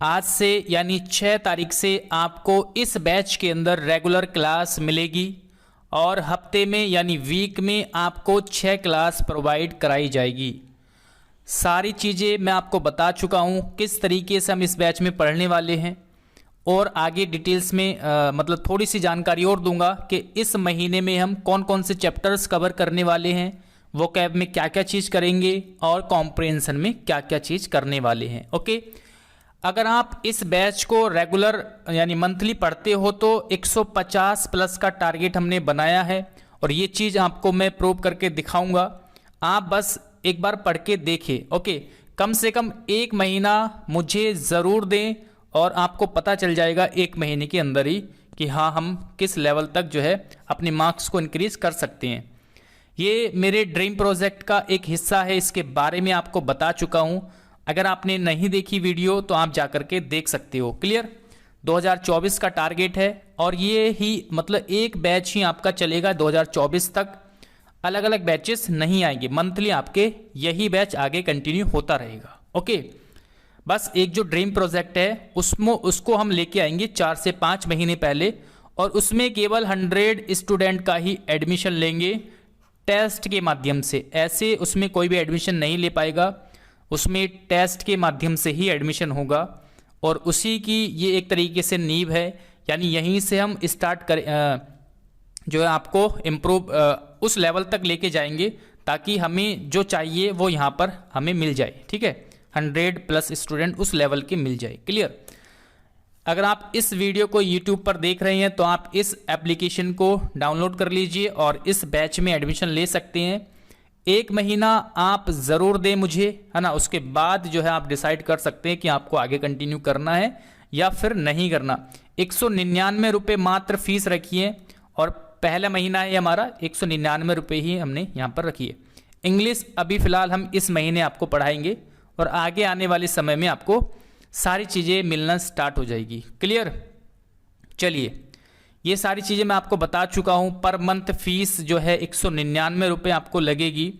आज से यानी 6 तारीख से आपको इस बैच के अंदर रेगुलर क्लास मिलेगी और हफ्ते में यानी वीक में आपको 6 क्लास प्रोवाइड कराई जाएगी। सारी चीज़ें मैं आपको बता चुका हूँ किस तरीके से हम इस बैच में पढ़ने वाले हैं और आगे डिटेल्स में मतलब थोड़ी सी जानकारी और दूंगा कि इस महीने में हम कौन कौन से चैप्टर्स कवर करने वाले हैं, वोकैब में क्या क्या चीज़ करेंगे और कॉम्प्रिहेंशन में क्या क्या चीज़ करने वाले हैं। ओके, अगर आप इस बैच को रेगुलर यानी मंथली पढ़ते हो तो 150 प्लस का टारगेट हमने बनाया है और ये चीज़ आपको मैं प्रूव करके दिखाऊंगा। आप बस एक बार पढ़ के देखें। ओके, कम से कम 1 महीना मुझे ज़रूर दें और आपको पता चल जाएगा 1 महीने के अंदर ही कि हाँ हम किस लेवल तक जो है अपने मार्क्स को इंक्रीज कर सकते हैं। ये मेरे ड्रीम प्रोजेक्ट का एक हिस्सा है, इसके बारे में आपको बता चुका हूँ। अगर आपने नहीं देखी वीडियो तो आप जाकर के देख सकते हो। क्लियर, 2024 का टारगेट है और ये ही मतलब एक बैच ही आपका चलेगा 2024 तक। अलग अलग बैचेस नहीं आएंगे, मंथली आपके यही बैच आगे कंटिन्यू होता रहेगा। ओके, बस एक जो ड्रीम प्रोजेक्ट है उसको हम लेके आएंगे 4 से 5 महीने पहले और उसमें केवल 100 स्टूडेंट का ही एडमिशन लेंगे टेस्ट के माध्यम से। ऐसे उसमें कोई भी एडमिशन नहीं ले पाएगा, उसमें टेस्ट के माध्यम से ही एडमिशन होगा और उसी की ये एक तरीके से नींव है। यानी यहीं से हम स्टार्ट कर जो है आपको इम्प्रूव उस लेवल तक लेके जाएंगे ताकि हमें जो चाहिए वो यहाँ पर हमें मिल जाए। ठीक है, 100 प्लस स्टूडेंट उस लेवल के मिल जाए। क्लियर, अगर आप इस वीडियो को YouTube पर देख रहे हैं तो आप इस एप्लीकेशन को डाउनलोड कर लीजिए और इस बैच में एडमिशन ले सकते हैं। 1 महीना आप ज़रूर दें मुझे, है ना। उसके बाद जो है आप डिसाइड कर सकते हैं कि आपको आगे कंटिन्यू करना है या फिर नहीं करना। 199 रुपये मात्र फीस रखी है और पहला महीना है हमारा, 199 रुपये ही हमने यहाँ पर रखी है। इंग्लिश अभी फ़िलहाल हम इस महीने आपको पढ़ाएंगे और आगे आने वाले समय में आपको सारी चीज़ें मिलना स्टार्ट हो जाएगी। क्लियर, चलिए ये सारी चीज़ें मैं आपको बता चुका हूँ। पर मंथ फीस जो है 199 रुपये आपको लगेगी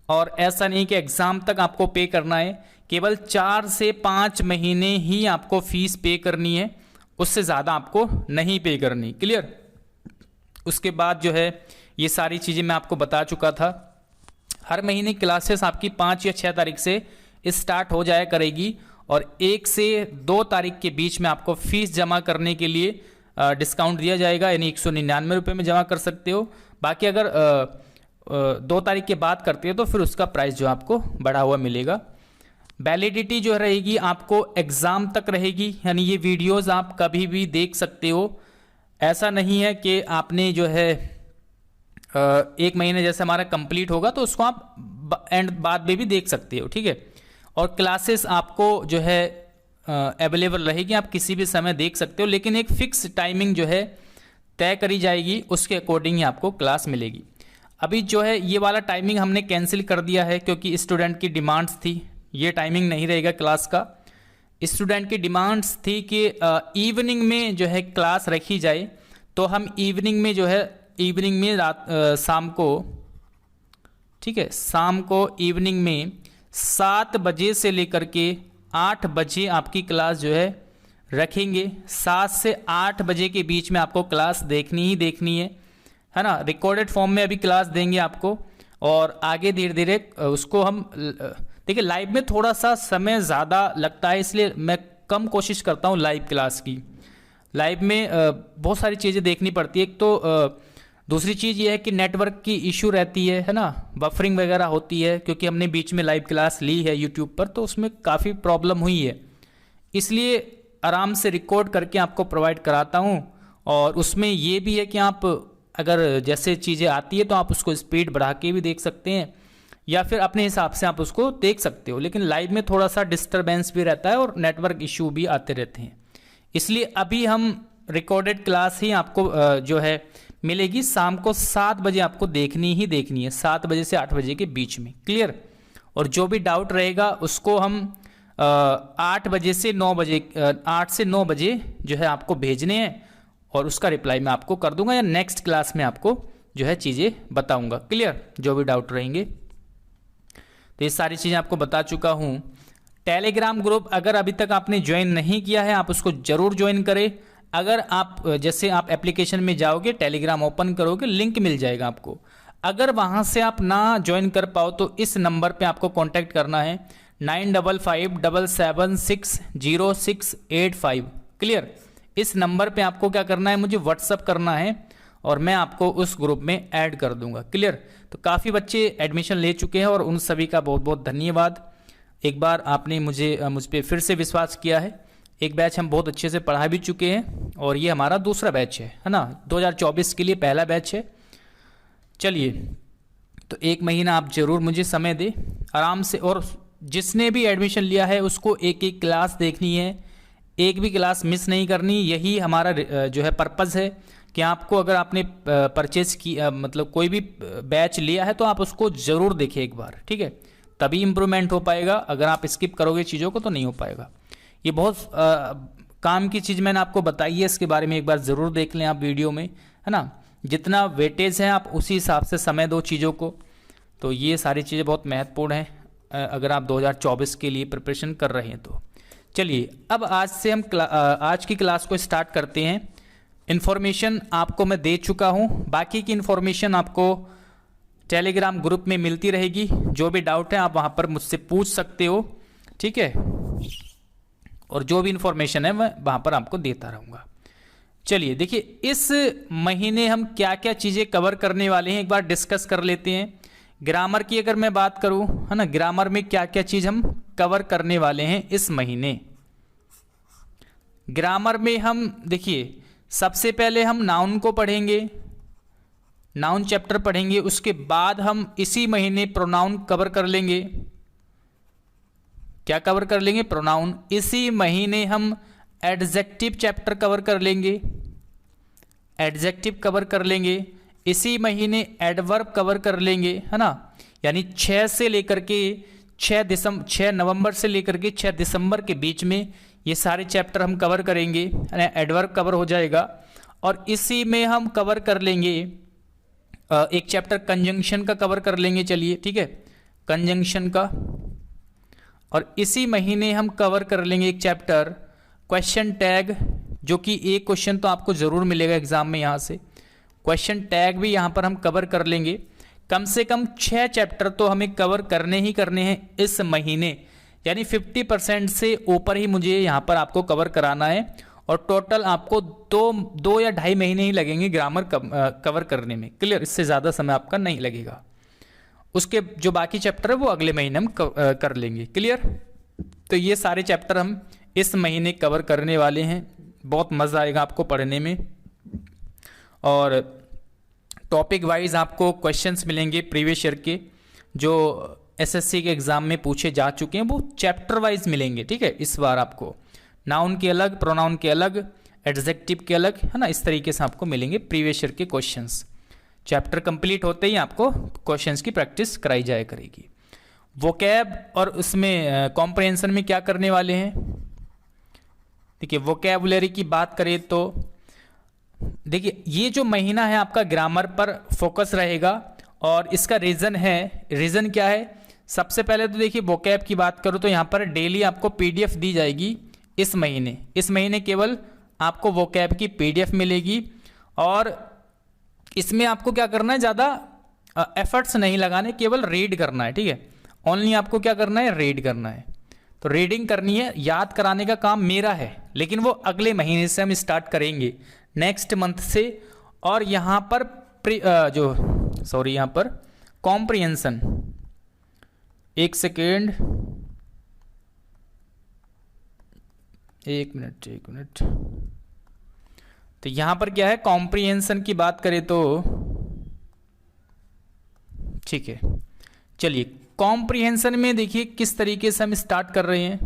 और ऐसा नहीं कि एग्ज़ाम तक आपको पे करना है, केवल 4 से 5 महीने ही आपको फीस पे करनी है, उससे ज़्यादा आपको नहीं पे करनी। क्लियर, उसके बाद जो है ये सारी चीज़ें मैं आपको बता चुका था। हर महीने क्लासेस आपकी 5 या 6 तारीख से स्टार्ट हो जाया करेगी और 1 से 2 तारीख के बीच में आपको फीस जमा करने के लिए डिस्काउंट दिया जाएगा, यानी 199 रुपये में जमा कर सकते हो। बाकी अगर 2 तारीख के बाद करते हो तो फिर उसका प्राइस जो आपको बढ़ा हुआ मिलेगा। वैलिडिटी जो रहेगी आपको एग्ज़ाम तक रहेगी, यानी ये वीडियोस आप कभी भी देख सकते हो। ऐसा नहीं है कि आपने जो है 1 महीने जैसे हमारा कंप्लीट होगा तो उसको आप एंड बाद में भी देख सकते हो। ठीक है, और क्लासेस आपको जो है अवेलेबल रहेगी, आप किसी भी समय देख सकते हो, लेकिन एक फिक्स टाइमिंग जो है तय करी जाएगी, उसके अकॉर्डिंग ही आपको क्लास मिलेगी। अभी जो है ये वाला टाइमिंग हमने कैंसिल कर दिया है क्योंकि स्टूडेंट की डिमांड्स थी, ये टाइमिंग नहीं रहेगा क्लास का। स्टूडेंट की डिमांड्स थी कि इवनिंग में जो है क्लास रखी जाए, तो हम इवनिंग में जो है इवनिंग में शाम को, ठीक है, शाम को इवनिंग में 7 बजे से लेकर के 8 बजे आपकी क्लास जो है रखेंगे। 7 से 8 बजे के बीच में आपको क्लास देखनी ही देखनी है ना। रिकॉर्डेड फॉर्म में अभी क्लास देंगे आपको और आगे धीरे धीरे उसको हम देखिए लाइव में थोड़ा सा समय ज़्यादा लगता है, इसलिए मैं कम कोशिश करता हूँ लाइव क्लास की। लाइव में बहुत सारी चीज़ें देखनी पड़ती है। एक तो दूसरी चीज़ ये है कि नेटवर्क की इशू रहती है ना, बफरिंग वगैरह होती है, क्योंकि हमने बीच में लाइव क्लास ली है यूट्यूब पर तो उसमें काफ़ी प्रॉब्लम हुई है, इसलिए आराम से रिकॉर्ड करके आपको प्रोवाइड कराता हूँ। और उसमें ये भी है कि आप अगर जैसे चीज़ें आती है तो आप उसको स्पीड बढ़ा के भी देख सकते हैं या फिर अपने हिसाब से आप उसको देख सकते हो, लेकिन लाइव में थोड़ा सा डिस्टर्बेंस भी रहता है और नेटवर्क इशू भी आते रहते हैं। इसलिए अभी हम रिकॉर्डेड क्लास ही आपको जो है मिलेगी, शाम को 7 बजे आपको देखनी ही देखनी है, 7 बजे से 8 बजे के बीच में। क्लियर, और जो भी डाउट रहेगा उसको हम 8 बजे से 9 बजे 8 से 9 बजे जो है आपको भेजने हैं और उसका रिप्लाई मैं आपको कर दूंगा या नेक्स्ट क्लास में आपको जो है चीज़ें बताऊंगा। क्लियर, जो भी डाउट रहेंगे। तो ये सारी चीज़ें आपको बता चुका हूँ। टेलीग्राम ग्रुप अगर अभी तक आपने ज्वाइन नहीं किया है, आप उसको जरूर ज्वाइन करें। अगर आप जैसे आप एप्लीकेशन में जाओगे, टेलीग्राम ओपन करोगे, लिंक मिल जाएगा आपको। अगर वहाँ से आप ना ज्वाइन कर पाओ तो इस नंबर पे आपको कांटेक्ट करना है 9557760685। क्लियर? इस नंबर पे आपको क्या करना है, मुझे व्हाट्सअप करना है और मैं आपको उस ग्रुप में ऐड कर दूंगा। क्लियर? तो काफ़ी बच्चे एडमिशन ले चुके हैं और उन सभी का बहुत बहुत धन्यवाद। एक बार आपने मुझ पर फिर से विश्वास किया है। एक बैच हम बहुत अच्छे से पढ़ा भी चुके हैं और ये हमारा दूसरा बैच है ना। 2024 के लिए पहला बैच है। चलिए, तो 1 महीना आप जरूर मुझे समय दें आराम से, और जिसने भी एडमिशन लिया है उसको एक एक क्लास देखनी है, एक भी क्लास मिस नहीं करनी। यही हमारा जो है पर्पज़ है कि आपको, अगर आपने परचेज की मतलब कोई भी बैच लिया है तो आप उसको ज़रूर देखें एक बार, ठीक है? तभी इम्प्रूवमेंट हो पाएगा। अगर आप स्किप करोगे चीज़ों को तो नहीं हो पाएगा। ये बहुत काम की चीज़ मैंने आपको बताई है, इसके बारे में एक बार ज़रूर देख लें आप वीडियो में, है ना। जितना वेटेज है आप उसी हिसाब से समय दो चीज़ों को। तो ये सारी चीज़ें बहुत महत्वपूर्ण हैं अगर आप 2024 के लिए प्रिपरेशन कर रहे हैं तो। चलिए, अब आज से हम आज की क्लास को स्टार्ट करते हैं। इन्फॉर्मेशन आपको मैं दे चुका हूँ, बाकी की इन्फॉर्मेशन आपको टेलीग्राम ग्रुप में मिलती रहेगी। जो भी डाउट है आप वहाँ पर मुझसे पूछ सकते हो, ठीक है? और जो भी इन्फॉर्मेशन है मैं वहाँ पर आपको देता रहूँगा। चलिए देखिए, इस महीने हम क्या क्या चीज़ें कवर करने वाले हैं एक बार डिस्कस कर लेते हैं। ग्रामर की अगर मैं बात करूँ, है ना, ग्रामर में क्या क्या चीज़ हम कवर करने वाले हैं इस महीने। ग्रामर में हम देखिए, सबसे पहले हम नाउन को पढ़ेंगे, नाउन चैप्टर पढ़ेंगे। उसके बाद हम इसी महीने प्रोनाउन कवर कर लेंगे। क्या कवर कर लेंगे? प्रोनाउन। इसी महीने हम एडजेक्टिव चैप्टर कवर कर लेंगे, एडजेक्टिव कवर कर लेंगे। इसी महीने एडवर्ब कवर कर लेंगे, है ना। यानी 6 से लेकर के 6 नवंबर से लेकर के 6 दिसंबर के बीच में ये सारे चैप्टर हम कवर करेंगे, है ना। एडवर्ब कवर हो जाएगा। और इसी में हम कवर कर लेंगे एक चैप्टर कंजंक्शन का कवर कर लेंगे। चलिए, ठीक है, कंजंक्शन का। और इसी महीने हम कवर कर लेंगे एक चैप्टर क्वेश्चन टैग, जो कि एक क्वेश्चन तो आपको ज़रूर मिलेगा एग्जाम में। यहाँ से क्वेश्चन टैग भी यहाँ पर हम कवर कर लेंगे। कम से कम 6 चैप्टर तो हमें कवर करने ही करने हैं इस महीने, यानी 50% से ऊपर ही मुझे यहाँ पर आपको कवर कराना है। और टोटल आपको 2 या 2.5 महीने ही लगेंगे ग्रामर कवर करने में। क्लियर? इससे ज़्यादा समय आपका नहीं लगेगा। उसके जो बाकी चैप्टर है वो अगले महीने हम कर लेंगे। क्लियर? तो ये सारे चैप्टर हम इस महीने कवर करने वाले हैं। बहुत मज़ा आएगा आपको पढ़ने में। और टॉपिक वाइज आपको क्वेश्चंस मिलेंगे प्रीवियस ईयर के, जो एसएससी के एग्ज़ाम में पूछे जा चुके हैं, वो चैप्टर वाइज मिलेंगे, ठीक है। इस बार आपको नाउन के अलग, प्रोनाउन के अलग, एडजेक्टिव के अलग, है ना। इस तरीके से आपको मिलेंगे प्रीवियस ईयर के क्वेश्चंस। चैप्टर कंप्लीट होते ही आपको क्वेश्चंस की प्रैक्टिस कराई जाया करेगी। वोकैब और उसमें कॉम्प्रिहेंशन में क्या करने वाले हैं, देखिए। वोकैबुलरी की बात करें तो देखिए, ये जो महीना है आपका ग्रामर पर फोकस रहेगा। और इसका रीज़न क्या है? सबसे पहले तो देखिए, वोकैब की बात करूँ तो यहाँ पर डेली आपको पीडीएफ दी जाएगी इस महीने केवल आपको वोकैब की पीडीएफ मिलेगी। और इसमें आपको क्या करना है, ज़्यादा एफर्ट्स नहीं लगाने, केवल रीड करना है, ठीक है। ओनली आपको क्या करना है? रीड करना है। तो रीडिंग करनी है, याद कराने का काम मेरा है, लेकिन वो अगले महीने से हम स्टार्ट करेंगे, नेक्स्ट मंथ से। और यहाँ पर यहाँ पर कॉम्प्रिहेंशन, एक मिनट। तो यहाँ पर क्या है, कॉम्प्रिहेंशन की बात करें तो, ठीक है। चलिए, कॉम्प्रिहेंशन में देखिए किस तरीके से हम स्टार्ट कर रहे हैं।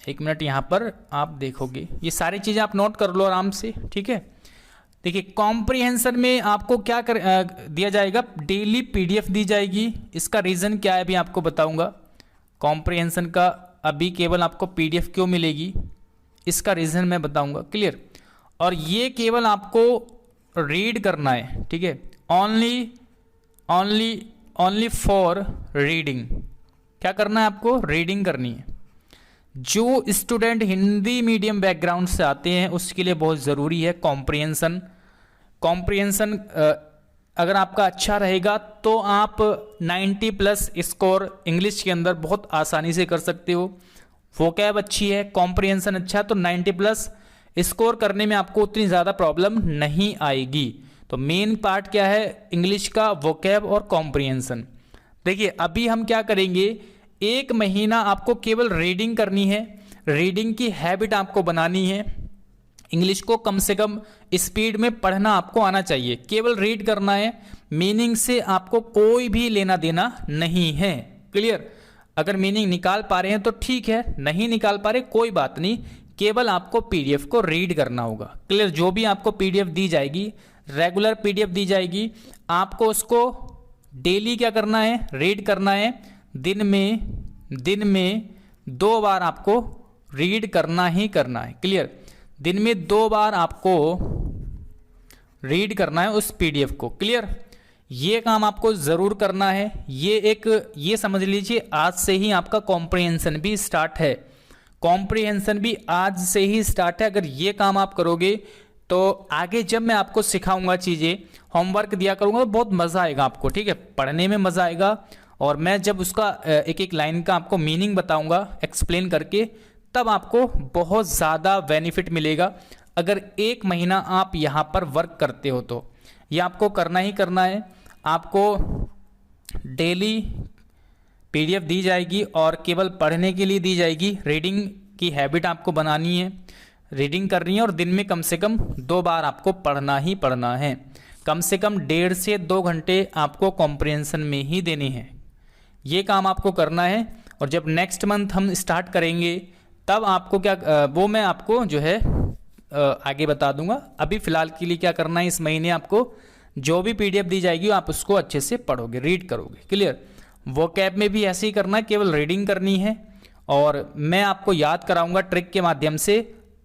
1 मिनट, यहाँ पर आप देखोगे, ये सारी चीज़ें आप नोट कर लो आराम से, ठीक है। देखिए, कॉम्प्रिहेंशन में आपको क्या दिया जाएगा, डेली पीडीएफ दी जाएगी। इसका रीज़न क्या है अभी आपको बताऊंगा। कॉम्प्रिहेंशन का अभी केवल आपको पीडीएफ क्यों मिलेगी, इसका रीज़न मैं बताऊंगा। क्लियर? और ये केवल आपको रीड करना है, ठीक है। ओनली फॉर रीडिंग, क्या करना है आपको, रीडिंग करनी है। जो स्टूडेंट हिंदी मीडियम बैकग्राउंड से आते हैं उसके लिए बहुत ज़रूरी है कॉम्प्रिहेंशन। कॉम्प्रिहेंशन अगर आपका अच्छा रहेगा तो आप 90+ स्कोर इंग्लिश के अंदर बहुत आसानी से कर सकते हो। वोकैब अच्छी है, कॉम्प्रिहेंशन अच्छा है, तो 90+ स्कोर करने में आपको उतनी ज़्यादा प्रॉब्लम नहीं आएगी। तो मेन पार्ट क्या है इंग्लिश का, वोकैब और कॉम्प्रिहेंशन। देखिए अभी हम क्या करेंगे, 1 महीना आपको केवल रीडिंग करनी है, रीडिंग की हैबिट आपको बनानी है। इंग्लिश को कम से कम स्पीड में पढ़ना आपको आना चाहिए, केवल रीड करना है, मीनिंग से आपको कोई भी लेना देना नहीं है। क्लियर? अगर मीनिंग निकाल पा रहे हैं तो ठीक है, नहीं निकाल पा रहे कोई बात नहीं, केवल आपको पीडीएफ को रीड करना होगा। क्लियर? जो भी आपको पीडीएफ दी जाएगी, रेगुलर पीडीएफ दी जाएगी, आपको उसको डेली क्या करना है, रीड करना है। दिन में 2 बार आपको रीड करना ही करना है। क्लियर? दिन में 2 बार आपको रीड करना है उस पीडीएफ को। क्लियर? ये काम आपको जरूर करना है। ये समझ लीजिए आज से ही आपका कॉम्प्रिहेंशन भी स्टार्ट है, कॉम्प्रिहेंशन भी आज से ही स्टार्ट है। अगर ये काम आप करोगे तो आगे जब मैं आपको सिखाऊंगा चीज़ें, होमवर्क दिया करूंगा तो बहुत मज़ा आएगा आपको। ठीक है? पढ़ने में मज़ा आएगा, और मैं जब उसका एक एक लाइन का आपको मीनिंग बताऊंगा एक्सप्लेन करके, तब आपको बहुत ज़्यादा बेनिफिट मिलेगा। अगर 1 महीना आप यहाँ पर वर्क करते हो तो ये आपको करना ही करना है। आपको डेली पीडीएफ दी जाएगी और केवल पढ़ने के लिए दी जाएगी। रीडिंग की हैबिट आपको बनानी है, रीडिंग करनी है, और दिन में कम से कम 2 बार आपको पढ़ना ही पढ़ना है। कम से कम 1.5 से 2 घंटे आपको कॉम्प्रिहेंशन में ही देने हैं। ये काम आपको करना है, और जब नेक्स्ट मंथ हम स्टार्ट करेंगे तब आपको क्या वो मैं आपको जो है आगे बता दूंगा। अभी फिलहाल के लिए क्या करना है, इस महीने आपको जो भी पीडीएफ दी जाएगी आप उसको अच्छे से पढ़ोगे, रीड करोगे। क्लियर? वोकैब में भी ऐसे ही करना है, केवल रीडिंग करनी है, और मैं आपको याद कराऊंगा ट्रिक के माध्यम से।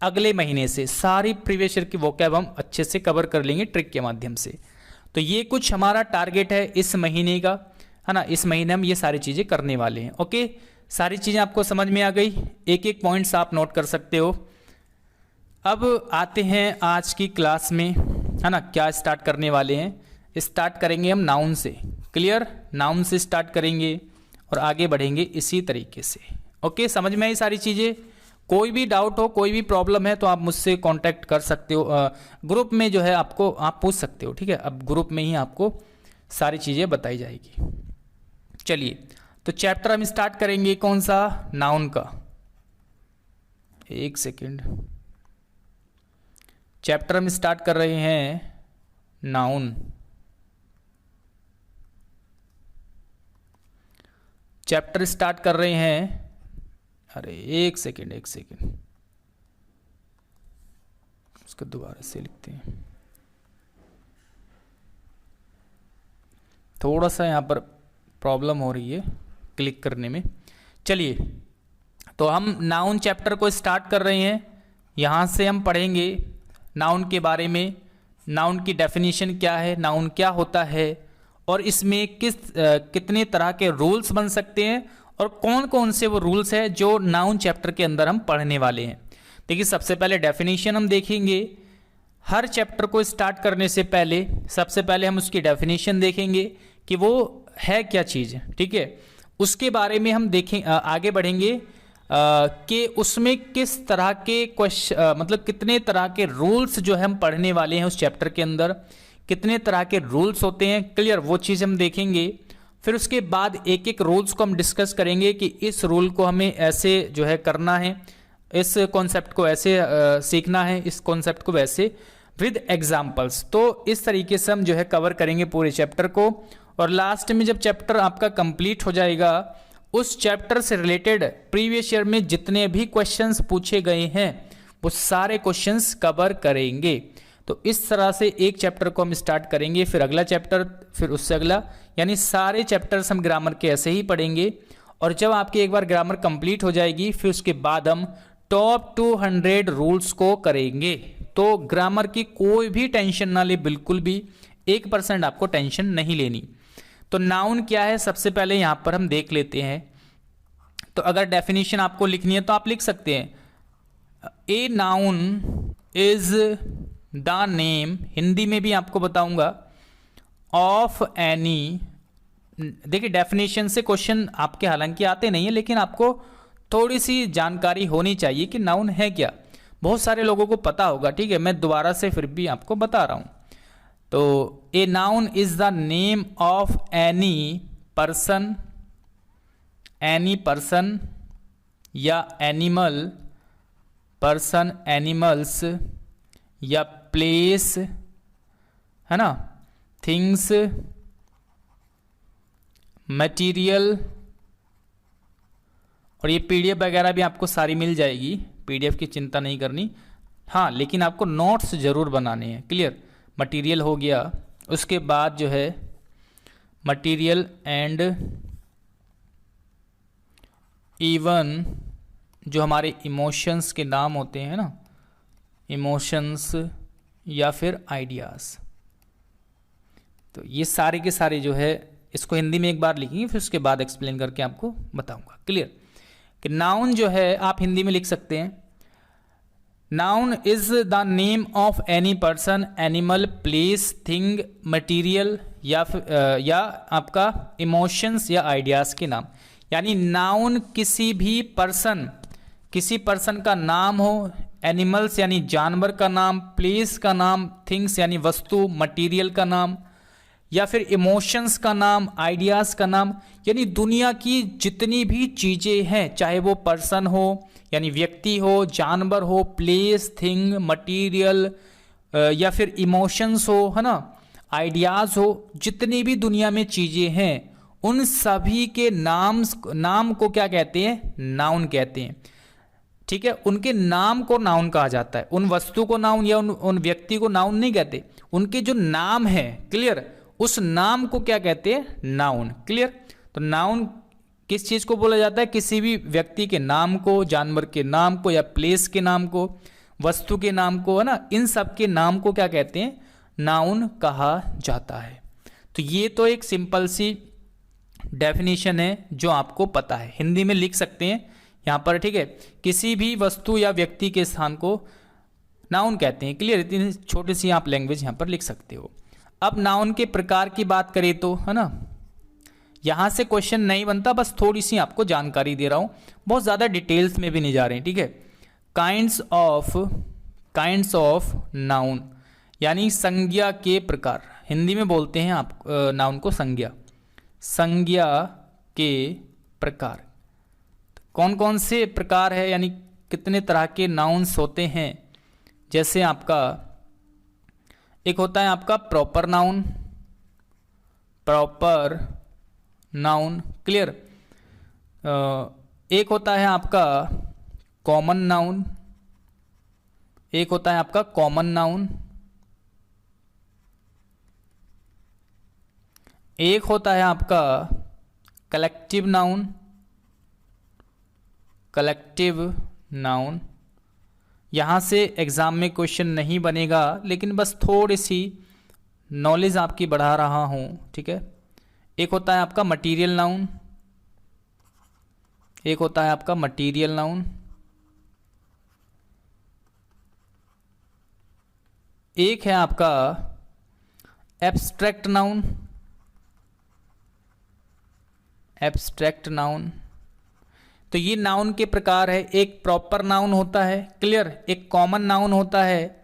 अगले महीने से सारी प्रीवियस ईयर की वोकैब हम अच्छे से कवर कर लेंगे ट्रिक के माध्यम से। तो ये कुछ हमारा टारगेट है इस महीने का, है ना। इस महीने हम ये सारी चीज़ें करने वाले हैं। ओके, सारी चीज़ें आपको समझ में आ गई, एक एक पॉइंट्स आप नोट कर सकते हो। अब आते हैं आज की क्लास में, है ना। क्या स्टार्ट करने वाले हैं, स्टार्ट करेंगे हम नाउन से। क्लियर? नाउन से स्टार्ट करेंगे और आगे बढ़ेंगे इसी तरीके से। ओके, समझ में आई सारी चीज़ें? कोई भी डाउट हो, कोई भी प्रॉब्लम है तो आप मुझसे कांटेक्ट कर सकते हो, ग्रुप में जो है आपको आप पूछ सकते हो। ठीक है? अब ग्रुप में ही आपको सारी चीज़ें बताई जाएगी। चलिए, तो चैप्टर हम स्टार्ट करेंगे कौन सा, नाउन का। 1 सेकेंड, चैप्टर हम स्टार्ट कर रहे हैं नाउन। चैप्टर स्टार्ट कर रहे हैं, अरे 1 सेकेंड उसको दोबारा से लिखते हैं, थोड़ा सा यहाँ पर प्रॉब्लम हो रही है क्लिक करने में। चलिए, तो हम नाउन चैप्टर को स्टार्ट कर रहे हैं। यहाँ से हम पढ़ेंगे नाउन के बारे में, नाउन की डेफिनेशन क्या है, नाउन क्या होता है, और इसमें कितने तरह के रूल्स बन सकते हैं, और कौन कौन से वो रूल्स है जो नाउन चैप्टर के अंदर हम पढ़ने वाले हैं। देखिए, सबसे पहले डेफिनेशन हम देखेंगे। हर चैप्टर को स्टार्ट करने से पहले सबसे पहले हम उसकी डेफिनेशन देखेंगे कि वो है क्या चीज़। ठीक है? उसके बारे में हम देखें, आगे बढ़ेंगे कि उसमें किस तरह के क्वेश्चन, मतलब कितने तरह के रूल्स जो है हम पढ़ने वाले हैं उस चैप्टर के अंदर, कितने तरह के रूल्स होते हैं। क्लियर? वो चीज़ हम देखेंगे। फिर उसके बाद एक एक रूल्स को हम डिस्कस करेंगे कि इस रूल को हमें ऐसे जो है करना है, इस कॉन्सेप्ट को ऐसे सीखना है, इस कॉन्सेप्ट को वैसे, विद एग्जाम्पल्स। तो इस तरीके से हम जो है कवर करेंगे पूरे चैप्टर को। और लास्ट में जब चैप्टर आपका कंप्लीट हो जाएगा, उस चैप्टर से रिलेटेड प्रीवियस ईयर में जितने भी क्वेश्चंस पूछे गए हैं वो सारे क्वेश्चंस कवर करेंगे। तो इस तरह से एक चैप्टर को हम स्टार्ट करेंगे, फिर अगला चैप्टर, फिर उससे अगला, यानी सारे चैप्टर्स हम ग्रामर के ऐसे ही पढ़ेंगे। और जब आपकी एक बार ग्रामर कंप्लीट हो जाएगी, फिर उसके बाद हम टॉप 200 रूल्स को करेंगे। तो ग्रामर की कोई भी टेंशन ना ले, बिल्कुल भी 1% आपको टेंशन नहीं लेनी। तो नाउन क्या है सबसे पहले यहाँ पर हम देख लेते हैं तो अगर डेफिनेशन आपको लिखनी है तो आप लिख सकते हैं, a noun is the name, Hindi में भी आपको बताऊंगा, ऑफ एनी। देखिए डेफिनेशन से क्वेश्चन आपके हालांकि आते नहीं है, लेकिन आपको थोड़ी सी जानकारी होनी चाहिए कि नाउन है क्या। बहुत सारे लोगों को पता होगा, ठीक है, मैं दोबारा से फिर भी आपको बता रहा हूँ। तो a noun is the name of any person, any person या एनिमल, पर्सन, एनिमल्स या प्लेस, है ना, थिंग्स, मटेरियल। और ये पीडीएफ वगैरह भी आपको सारी मिल जाएगी, पीडीएफ की चिंता नहीं करनी। हाँ, लेकिन आपको नोट्स ज़रूर बनाने हैं, क्लियर। मटेरियल हो गया, उसके बाद जो है मटेरियल एंड इवन जो हमारे इमोशंस के नाम होते हैं ना, इमोशंस या फिर आइडियाज़। तो ये सारे के सारे जो है इसको हिंदी में एक बार लिखेंगे, फिर उसके बाद एक्सप्लेन करके आपको बताऊंगा, क्लियर। कि नाउन जो है आप हिंदी में लिख सकते हैं, noun is the name of any person, animal, place, thing, material या आपका इमोशंस या आइडियाज़ के नाम। यानी नाउन किसी भी पर्सन, किसी पर्सन का नाम हो, एनिमल्स यानी जानवर का नाम, प्लेस का नाम, थिंग्स यानी वस्तु, मटेरियल का नाम, या फिर इमोशंस का नाम, आइडियाज़ का नाम, यानी दुनिया की जितनी भी चीज़ें हैं, चाहे वो पर्सन हो यानी व्यक्ति हो, जानवर हो, प्लेस, थिंग, मटेरियल या फिर इमोशंस हो, है ना, आइडियाज़ हो, जितनी भी दुनिया में चीज़ें हैं उन सभी के नाम को क्या कहते हैं? नाउन कहते हैं, ठीक है। उनके नाम को नाउन कहा जाता है, उन वस्तु को नाउन या उन व्यक्ति को नाउन नहीं कहते, उनके जो नाम है, क्लियर, उस नाम को क्या कहते हैं? Noun, clear. तो नाउन किस चीज़ को बोला जाता है? किसी भी व्यक्ति के नाम को, जानवर के नाम को या प्लेस के नाम को, वस्तु के नाम को, है ना, इन सब के नाम को क्या कहते हैं? नाउन कहा जाता है। तो ये तो एक सिंपल सी डेफिनेशन है जो आपको पता है, हिंदी में लिख सकते हैं यहाँ पर, ठीक है। किसी भी वस्तु या व्यक्ति के स्थान को नाउन कहते हैं, क्लियर। इतनी छोटी सी आप लैंग्वेज यहाँ पर लिख सकते हो। अब नाउन के प्रकार की बात करें तो, है ना, यहाँ से क्वेश्चन नहीं बनता, बस थोड़ी सी आपको जानकारी दे रहा हूँ, बहुत ज़्यादा डिटेल्स में भी नहीं जा रहे हैं, ठीक है। काइंड्स ऑफ नाउन यानी संज्ञा के प्रकार, हिंदी में बोलते हैं आप नाउन को संज्ञा, संज्ञा के प्रकार। कौन कौन से प्रकार है, यानी कितने तरह के नाउन्स होते हैं? जैसे आपका एक होता है आपका proper noun, proper noun, clear. एक होता है आपका कॉमन नाउन, एक होता है आपका कॉमन नाउन, एक होता है आपका कलेक्टिव नाउन, कलेक्टिव नाउन। यहाँ से एग्ज़ाम में क्वेश्चन नहीं बनेगा, लेकिन बस थोड़ी सी नॉलेज आपकी बढ़ा रहा हूँ, ठीक है। एक होता है आपका मटेरियल नाउन, एक होता है आपका मटेरियल नाउन, एक है आपका एब्स्ट्रैक्ट नाउन, एब्स्ट्रैक्ट नाउन। तो ये नाउन के प्रकार है। एक प्रॉपर नाउन होता है, क्लियर, एक कॉमन नाउन होता है,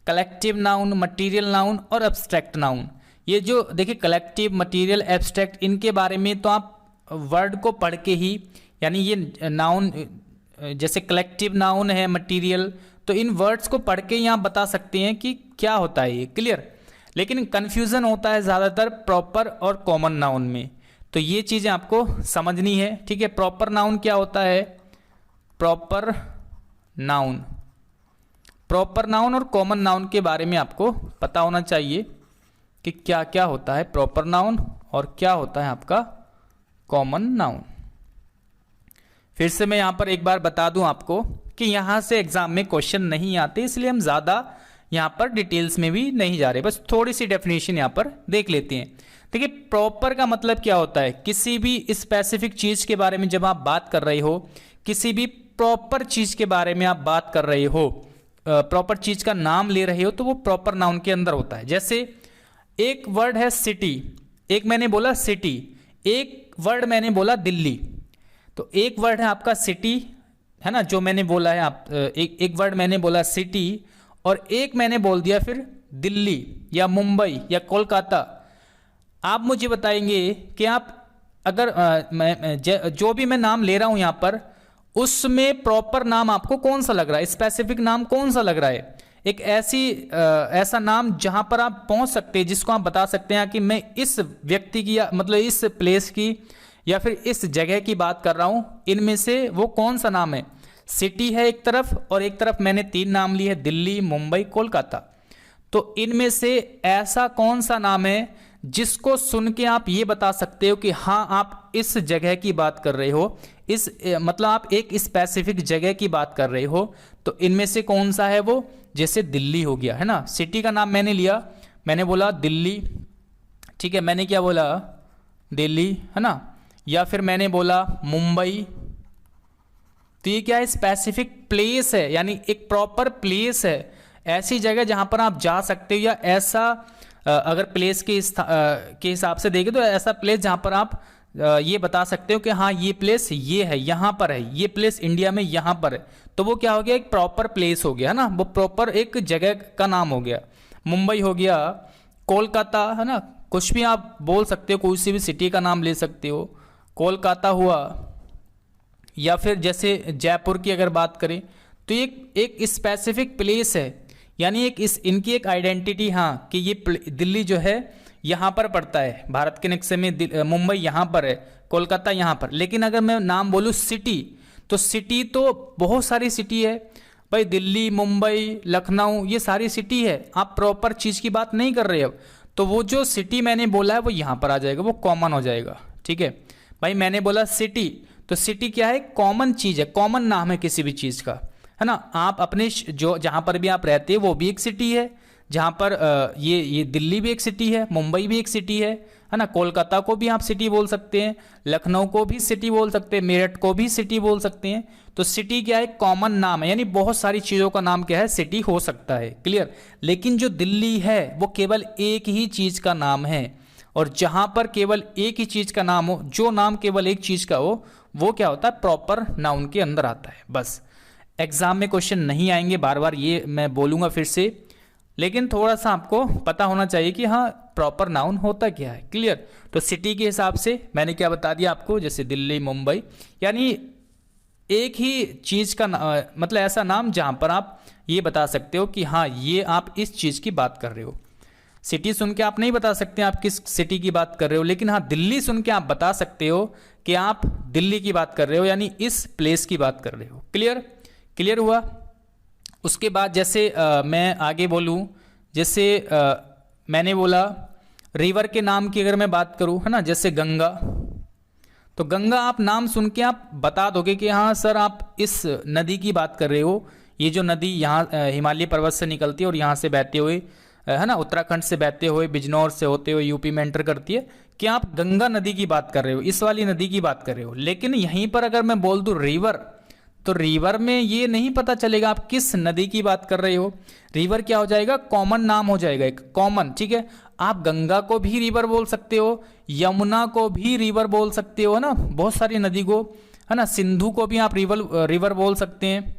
कलेक्टिव नाउन, मटेरियल नाउन और एब्स्ट्रैक्ट नाउन। ये जो देखिए कलेक्टिव, मटेरियल, एब्स्ट्रैक्ट, इनके बारे में तो आप वर्ड को पढ़ के ही, यानी ये नाउन जैसे कलेक्टिव नाउन है, मटेरियल, तो इन वर्ड्स को पढ़ के ही आप बता सकते हैं कि क्या होता है ये, क्लियर। लेकिन कन्फ्यूज़न होता है ज़्यादातर प्रॉपर और कॉमन नाउन में, तो ये चीज़ें आपको समझनी है, ठीक है। प्रॉपर नाउन क्या होता है? प्रॉपर नाउन, प्रॉपर नाउन और कॉमन नाउन के बारे में आपको पता होना चाहिए कि क्या क्या होता है प्रॉपर नाउन और क्या होता है आपका कॉमन नाउन। फिर से मैं यहाँ पर एक बार बता दूँ आपको कि यहाँ से एग्ज़ाम में क्वेश्चन नहीं आते, इसलिए हम ज़्यादा यहाँ पर डिटेल्स में भी नहीं जा रहे, बस थोड़ी सी डेफिनेशन यहाँ पर देख लेते हैं। देखिए प्रॉपर का मतलब क्या होता है, किसी भी स्पेसिफिक चीज के बारे में जब आप बात कर रहे हो, किसी भी प्रॉपर चीज के बारे में आप बात कर रहे हो, प्रॉपर चीज का नाम ले रहे हो, तो वो प्रॉपर नाउन के अंदर होता है। जैसे एक वर्ड है सिटी, एक मैंने बोला सिटी, एक वर्ड मैंने बोला दिल्ली। तो एक वर्ड है आपका सिटी, है ना, जो मैंने बोला है आप एक वर्ड मैंने बोला सिटी, और एक मैंने बोल दिया फिर दिल्ली या मुंबई या कोलकाता। आप मुझे बताएंगे कि आप अगर जो भी मैं नाम ले रहा हूं यहां पर, उसमें प्रॉपर नाम आपको कौन सा लग रहा है, स्पेसिफिक नाम कौन सा लग रहा है, एक ऐसा नाम जहां पर आप पहुंच सकते हैं, जिसको आप बता सकते हैं कि मैं इस व्यक्ति की या मतलब इस प्लेस की या फिर इस जगह की बात कर रहा हूं, इनमें से वो कौन सा नाम है। सिटी है एक तरफ, और एक तरफ मैंने 3 नाम लिए, दिल्ली, मुंबई, कोलकाता। तो इनमें से ऐसा कौन सा नाम है जिसको सुन के आप ये बता सकते हो कि हाँ आप इस जगह की बात कर रहे हो, मतलब आप एक स्पेसिफिक जगह की बात कर रहे हो। तो इनमें से कौन सा है वो, जैसे दिल्ली हो गया, है ना, सिटी का नाम मैंने लिया, मैंने बोला दिल्ली, ठीक है, मैंने क्या बोला, दिल्ली, है ना, या फिर मैंने बोला मुंबई। तो ये क्या है, स्पेसिफिक प्लेस है, यानी एक प्रॉपर प्लेस है, ऐसी जगह जहां पर आप जा सकते हो, या ऐसा अगर प्लेस के हिसाब से देखें तो ऐसा प्लेस जहां पर आप ये बता सकते हो कि हाँ ये प्लेस ये है, यहाँ पर है, ये प्लेस इंडिया में यहाँ पर है। तो वो क्या हो गया, एक प्रॉपर प्लेस हो गया, है ना, वो प्रॉपर एक जगह का नाम हो गया। मुंबई हो गया, कोलकाता, है ना, कुछ भी आप बोल सकते हो, कोई सी भी सिटी का नाम ले सकते हो, कोलकाता हुआ। या फिर जैसे जयपुर की अगर बात करें तो एक स्पेसिफिक प्लेस है, यानी इनकी एक आइडेंटिटी, हाँ कि ये दिल्ली जो है यहाँ पर पड़ता है, भारत के नक्शे में मुंबई यहाँ पर है, कोलकाता यहाँ पर। लेकिन अगर मैं नाम बोलूँ सिटी, तो सिटी तो बहुत सारी सिटी है भाई, दिल्ली, मुंबई, लखनऊ, ये सारी सिटी है, आप प्रॉपर चीज़ की बात नहीं कर रहे हो। तो वो जो सिटी मैंने बोला है वो यहाँ पर आ जाएगा, वो कॉमन हो जाएगा, ठीक है भाई। मैंने बोला सिटी, तो सिटी क्या है, कॉमन चीज़ है, कॉमन नाम है किसी भी चीज़ का, है ना। आप अपने जो जहाँ पर भी आप रहते हैं वो भी एक सिटी है, जहाँ पर ये दिल्ली भी एक सिटी है, मुंबई भी एक सिटी है ना, कोलकाता को भी आप सिटी बोल सकते हैं, लखनऊ को भी सिटी बोल सकते हैं, मेरठ को भी सिटी बोल सकते हैं। तो सिटी क्या है, कॉमन नाम है, यानी बहुत सारी चीज़ों का नाम क्या है, सिटी हो सकता है, क्लियर। लेकिन जो दिल्ली है वो केवल एक ही चीज़ का नाम है, और जहाँ पर केवल एक ही चीज़ का नाम हो, जो नाम केवल एक चीज़ का हो, वो क्या होता है, प्रॉपर नाउन के अंदर आता है। बस एग्जाम में क्वेश्चन नहीं आएंगे, बार बार ये मैं बोलूँगा फिर से, लेकिन थोड़ा सा आपको पता होना चाहिए कि हाँ प्रॉपर नाउन होता क्या है, क्लियर। तो सिटी के हिसाब से मैंने क्या बता दिया आपको, जैसे दिल्ली, मुंबई, यानी एक ही चीज़ का मतलब ऐसा नाम जहाँ पर आप ये बता सकते हो कि हाँ ये आप इस चीज़ की बात कर रहे हो। सिटी सुन के आप नहीं बता सकते आप किस सिटी की बात कर रहे हो, लेकिन हाँ दिल्ली सुन के आप बता सकते हो कि आप दिल्ली की बात कर रहे हो, यानी इस प्लेस की बात कर रहे हो, क्लियर। क्लियर हुआ। उसके बाद जैसे मैं आगे बोलूँ, जैसे मैंने बोला रिवर के नाम की अगर मैं बात करूँ, है ना, जैसे गंगा, तो गंगा आप नाम सुन के आप बता दोगे कि हाँ सर आप इस नदी की बात कर रहे हो, ये जो नदी यहाँ हिमालय पर्वत से निकलती है और यहाँ से बहते हुए, है ना, उत्तराखंड से बहते हुए बिजनौर से होते हुए यूपी में एंटर करती है, कि आप गंगा नदी की बात कर रहे हो, इस वाली नदी की बात कर रहे हो। लेकिन यहीं पर अगर मैं बोल दूँ रिवर, तो रिवर में ये नहीं पता चलेगा आप किस नदी की बात कर रहे हो। रिवर क्या हो जाएगा, कॉमन नाम हो जाएगा, एक कॉमन, ठीक है। आप गंगा को भी रिवर बोल सकते हो, यमुना को भी रिवर बोल सकते हो, है ना, बहुत सारी नदी को, है ना, सिंधु को भी आप रिवर बोल सकते हैं,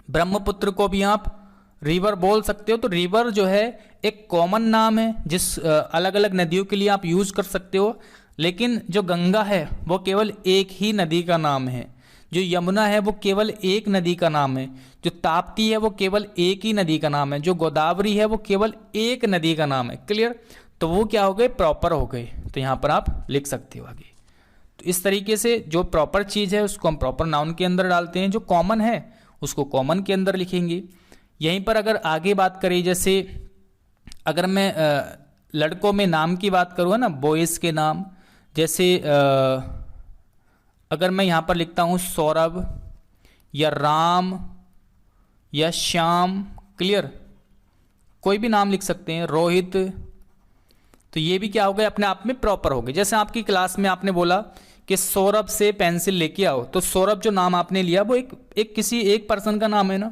ब्रह्मपुत्र को भी आप रिवर बोल सकते हो। तो रिवर जो है एक कॉमन नाम है, जिस अलग अलग नदियों के लिए आप यूज कर सकते हो। लेकिन जो गंगा है वो केवल एक ही नदी का नाम है, जो यमुना है वो केवल एक नदी का नाम है, जो ताप्ती है वो केवल एक ही नदी का नाम है, जो गोदावरी है वो केवल एक नदी का नाम है, क्लियर। तो वो क्या हो गए, प्रॉपर हो गए। तो यहाँ पर आप लिख सकते हो आगे। तो इस तरीके से जो प्रॉपर चीज़ है उसको हम प्रॉपर नाउन के अंदर डालते हैं, जो कॉमन है उसको कॉमन के अंदर लिखेंगे। यहीं पर अगर आगे बात करें, जैसे अगर मैं लड़कों में नाम की बात करूँ ना, बॉयज़ के नाम, जैसे अगर मैं यहाँ पर लिखता हूँ सौरभ या राम या श्याम, क्लियर, कोई भी नाम लिख सकते हैं, रोहित, तो ये भी क्या हो गए, अपने आप में प्रॉपर हो गए। जैसे आपकी क्लास में आपने बोला कि सौरभ से पेंसिल लेके आओ, तो सौरभ जो नाम आपने लिया वो एक किसी एक पर्सन का नाम है ना,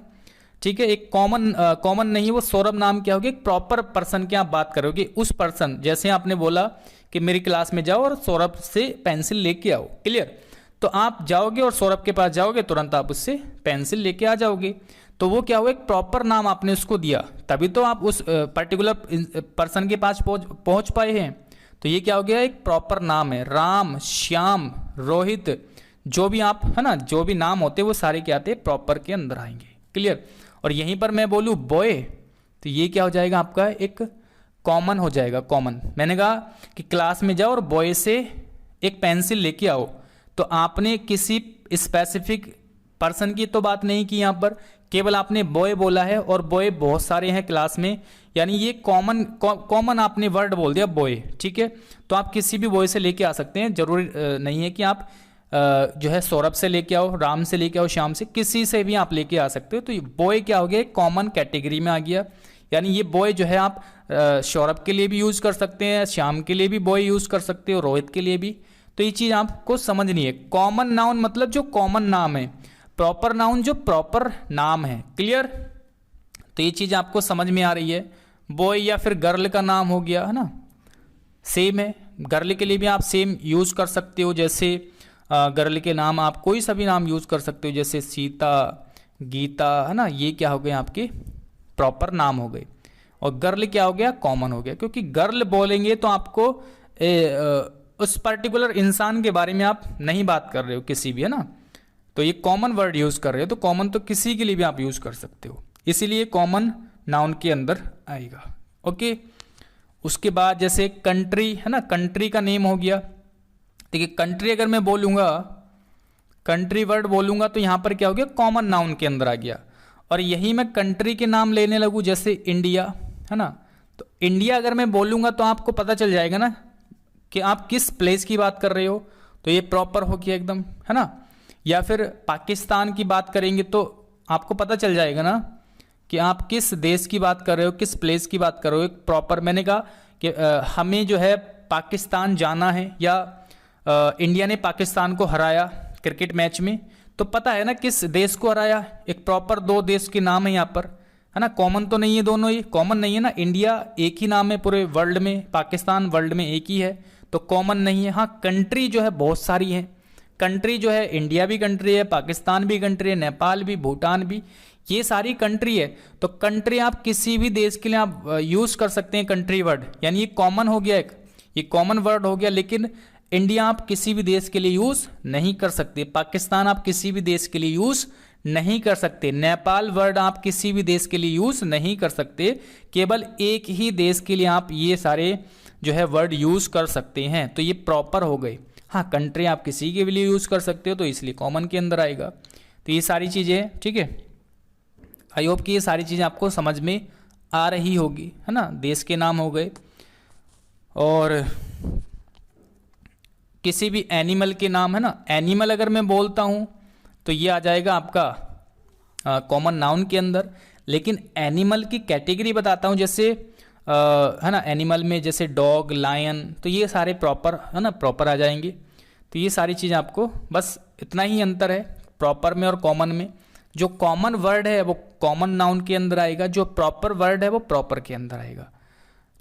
ठीक है, एक कॉमन नहीं, वो सौरभ नाम क्या होगी, एक प्रॉपर पर्सन की आप बात करोगे, उस पर्सन। जैसे आपने बोला कि मेरी क्लास में जाओ और सौरभ से पेंसिल लेके आओ, क्लियर, तो आप जाओगे और सौरभ के पास जाओगे, तुरंत आप उससे पेंसिल लेके आ जाओगे। तो वो क्या हुआ, एक प्रॉपर नाम आपने उसको दिया, तभी तो आप उस पर्टिकुलर पर्सन के पास पहुंच पाए हैं। तो ये क्या हो गया, एक प्रॉपर नाम है। राम, श्याम, रोहित, जो भी आप है ना, जो भी नाम होते हैं वो सारे क्या आते हैं, प्रॉपर के अंदर आएंगे, क्लियर। और यहीं पर मैं बोलूँ बॉय, तो ये क्या हो जाएगा आपका, एक कॉमन हो जाएगा, कॉमन। मैंने कहा कि क्लास में जाओ और बॉय से एक पेंसिल लेके आओ, तो आपने किसी स्पेसिफिक पर्सन की तो बात नहीं की, यहाँ पर केवल आपने बॉय बोला है, और बॉय बहुत सारे हैं क्लास में, यानी ये कॉमन आपने वर्ड बोल दिया बॉय, ठीक है। तो आप किसी भी बॉय से लेके आ सकते हैं, जरूरी नहीं है कि आप जो है सौरभ से लेके आओ, राम से लेके आओ, श्याम से, किसी से भी आप लेके आ सकते हो। तो ये बॉय क्या हो गया, कॉमन कैटेगरी में आ गया, यानी ये बॉय जो है आप सौरभ के लिए भी यूज कर सकते हैं, श्याम के लिए भी बॉय यूज कर सकते हो, रोहित के लिए भी। तो ये चीज आपको समझनी है। कॉमन नाउन मतलब जो कॉमन नाम है, प्रॉपर नाउन जो प्रॉपर नाम है, क्लियर। तो ये चीज आपको समझ में आ रही है। बॉय या फिर गर्ल का नाम हो गया, है ना, सेम है। गर्ल के लिए भी आप सेम यूज कर सकते हो, जैसे गर्ल के नाम आप कोई सा भी नाम यूज कर सकते हो, जैसे सीता, गीता, है ना, ये क्या हो गए आपके प्रॉपर नाम हो गए। और गर्ल क्या हो गया, कॉमन हो गया, क्योंकि गर्ल बोलेंगे तो आपको उस पर्टिकुलर इंसान के बारे में आप नहीं बात कर रहे हो किसी भी, है ना, तो ये कॉमन वर्ड यूज कर रहे हो, तो कॉमन तो किसी के लिए भी आप यूज कर सकते हो, इसीलिए कॉमन नाउन के अंदर आएगा, ओके। उसके बाद जैसे कंट्री, है ना, कंट्री का नेम हो गया। देखिए कंट्री अगर मैं बोलूँगा, कंट्री वर्ड बोलूँगा, तो यहाँ पर क्या हो गया, कॉमन नाउन के अंदर आ गया। और यही मैं कंट्री के नाम लेने लगूँ, जैसे इंडिया, है ना, तो इंडिया अगर मैं बोलूँगा तो आपको पता चल जाएगा ना कि आप किस प्लेस की बात कर रहे हो, तो ये प्रॉपर हो गया एकदम, है ना। या फिर पाकिस्तान की बात करेंगे तो आपको पता चल जाएगा ना कि आप किस देश की बात कर रहे हो, किस प्लेस की बात कर रहे हो, एक प्रॉपर। मैंने कहा कि हमें जो है पाकिस्तान जाना है, या इंडिया ने पाकिस्तान को हराया क्रिकेट मैच में, तो पता है ना किस देश को हराया, एक प्रॉपर दो देश के नाम है यहाँ पर, है ना, कॉमन तो नहीं है, दोनों ही कॉमन नहीं है ना। इंडिया एक ही नाम है पूरे वर्ल्ड में, पाकिस्तान वर्ल्ड में एक ही है, तो कॉमन नहीं है। हाँ, कंट्री जो है बहुत सारी है, कंट्री जो है इंडिया भी कंट्री है, पाकिस्तान भी कंट्री है, नेपाल भी, भूटान भी, ये सारी कंट्री है। तो कंट्री आप किसी भी देश के लिए आप यूज कर सकते हैं कंट्री वर्ड, यानी ये कॉमन हो गया, एक ये कॉमन वर्ड हो गया। लेकिन इंडिया आप किसी भी देश के लिए यूज नहीं कर सकते, पाकिस्तान आप किसी भी देश के लिए यूज नहीं कर सकते, नेपाल वर्ड आप किसी भी देश के लिए यूज नहीं कर सकते, केवल एक ही देश के लिए आप ये सारे जो है वर्ड यूज कर सकते हैं। तो ये प्रॉपर हो गए। हाँ, कंट्री आप किसी के लिए यूज कर सकते हो, तो इसलिए कॉमन के अंदर आएगा। तो ये सारी चीजें, ठीक है, आई होप कि ये सारी चीजें आपको समझ में आ रही होगी, है ना। देश के नाम हो गए, और किसी भी एनिमल के नाम, है ना, एनिमल अगर मैं बोलता हूं तो ये आ जाएगा आपका कॉमन नाउन के अंदर। लेकिन एनिमल की कैटेगरी बताता हूं, जैसे है ना, एनिमल में जैसे डॉग, लायन, तो ये सारे प्रॉपर, है ना, प्रॉपर आ जाएंगे। तो ये सारी चीज़ आपको बस इतना ही अंतर है प्रॉपर में और कॉमन में। जो कॉमन वर्ड है वो कॉमन नाउन के अंदर आएगा, जो प्रॉपर वर्ड है वो प्रॉपर के अंदर आएगा,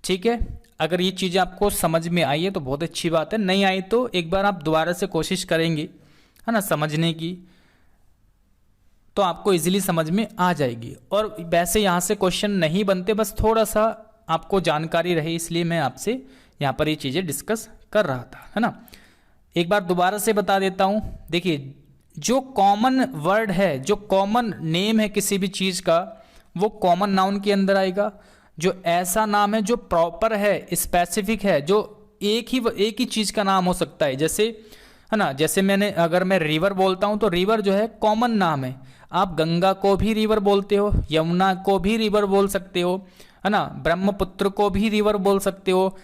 ठीक है। अगर ये चीज़ें आपको समझ में आई है तो बहुत अच्छी बात है, नहीं आई तो एक बार आप दोबारा से कोशिश करेंगे, है ना, समझने की, तो आपको इजीली समझ में आ जाएगी। और वैसे यहाँ से क्वेश्चन नहीं बनते, बस थोड़ा सा आपको जानकारी रहे, इसलिए मैं आपसे यहाँ पर ये चीज़ें डिस्कस कर रहा था, है ना। एक बार दोबारा से बता देता हूँ। देखिए, जो कॉमन वर्ड है, जो कॉमन नेम है किसी भी चीज़ का, वो कॉमन नाउन के अंदर आएगा। जो ऐसा नाम है जो प्रॉपर है, स्पेसिफिक है, जो एक ही चीज़ का नाम हो सकता है, जैसे, है ना, जैसे अगर मैं रिवर बोलता हूँ तो रिवर जो है कॉमन नाम है। आप गंगा को भी रिवर बोलते हो, यमुना को भी रिवर बोल सकते हो, है ना, ब्रह्मपुत्र को भी रिवर बोल सकते हो,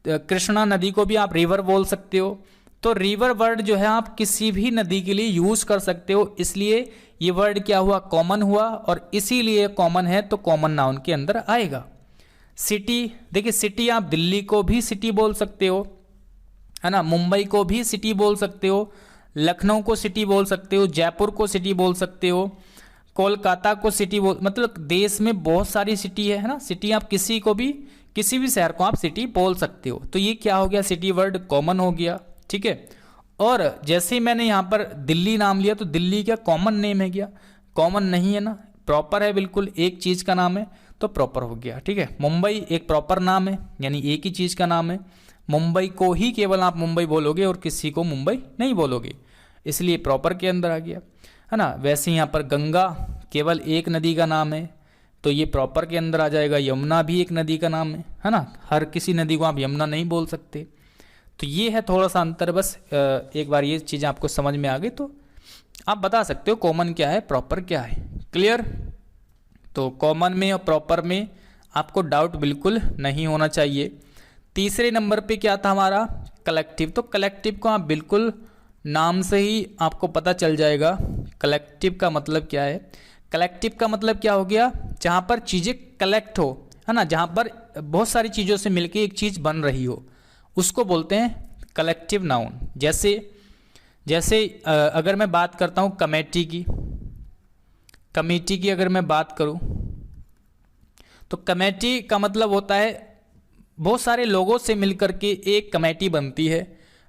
कृष्णा नदी को भी आप रिवर बोल सकते हो। तो रिवर वर्ड जो है आप किसी भी नदी के लिए यूज कर सकते हो, इसलिए ये वर्ड क्या हुआ, कॉमन हुआ, और इसीलिए कॉमन है तो कॉमन नाउन के अंदर आएगा। सिटी, देखिए सिटी आप दिल्ली को भी सिटी बोल सकते हो, है ना, मुंबई को भी सिटी बोल सकते हो, लखनऊ को सिटी बोल सकते हो, जयपुर को सिटी बोल सकते हो, कोलकाता को सिटी बोल, मतलब देश में बहुत सारी सिटी है ना। सिटी आप किसी को भी, किसी भी शहर को आप सिटी बोल सकते हो। तो ये क्या हो गया, सिटी वर्ड कॉमन हो गया, ठीक है। और जैसे ही मैंने यहाँ पर दिल्ली नाम लिया तो दिल्ली क्या कॉमन नेम है क्या, कॉमन नहीं है ना, प्रॉपर है, बिल्कुल एक चीज़ का नाम है तो प्रॉपर हो गया, ठीक है। मुंबई एक प्रॉपर नाम है, यानी एक ही चीज़ का नाम है। मुंबई को ही केवल आप मुंबई बोलोगे और किसी को मुंबई नहीं बोलोगे, इसलिए प्रॉपर के अंदर आ गया, है ना। वैसे यहाँ पर गंगा केवल एक नदी का नाम है तो ये प्रॉपर के अंदर आ जाएगा। यमुना भी एक नदी का नाम है ना, हर किसी नदी को आप यमुना नहीं बोल सकते। तो ये है थोड़ा सा अंतर, बस एक बार ये चीज़ें आपको समझ में आ गई तो आप बता सकते हो कॉमन क्या है, प्रॉपर क्या है। क्लियर। तो कॉमन में और प्रॉपर में आपको डाउट बिल्कुल नहीं होना चाहिए। तीसरे नंबर पे क्या था हमारा, कलेक्टिव। तो कलेक्टिव को आप बिल्कुल नाम से ही आपको पता चल जाएगा कलेक्टिव का मतलब क्या है। कलेक्टिव का मतलब क्या हो गया, जहाँ पर चीज़ें कलेक्ट हो, है ना, जहाँ पर बहुत सारी चीज़ों से मिलके एक चीज़ बन रही हो, उसको बोलते हैं कलेक्टिव नाउन। जैसे अगर मैं बात करता हूँ कमेटी की अगर मैं बात करूँ तो कमेटी का मतलब होता है बहुत सारे लोगों से मिलकर के एक कमेटी बनती है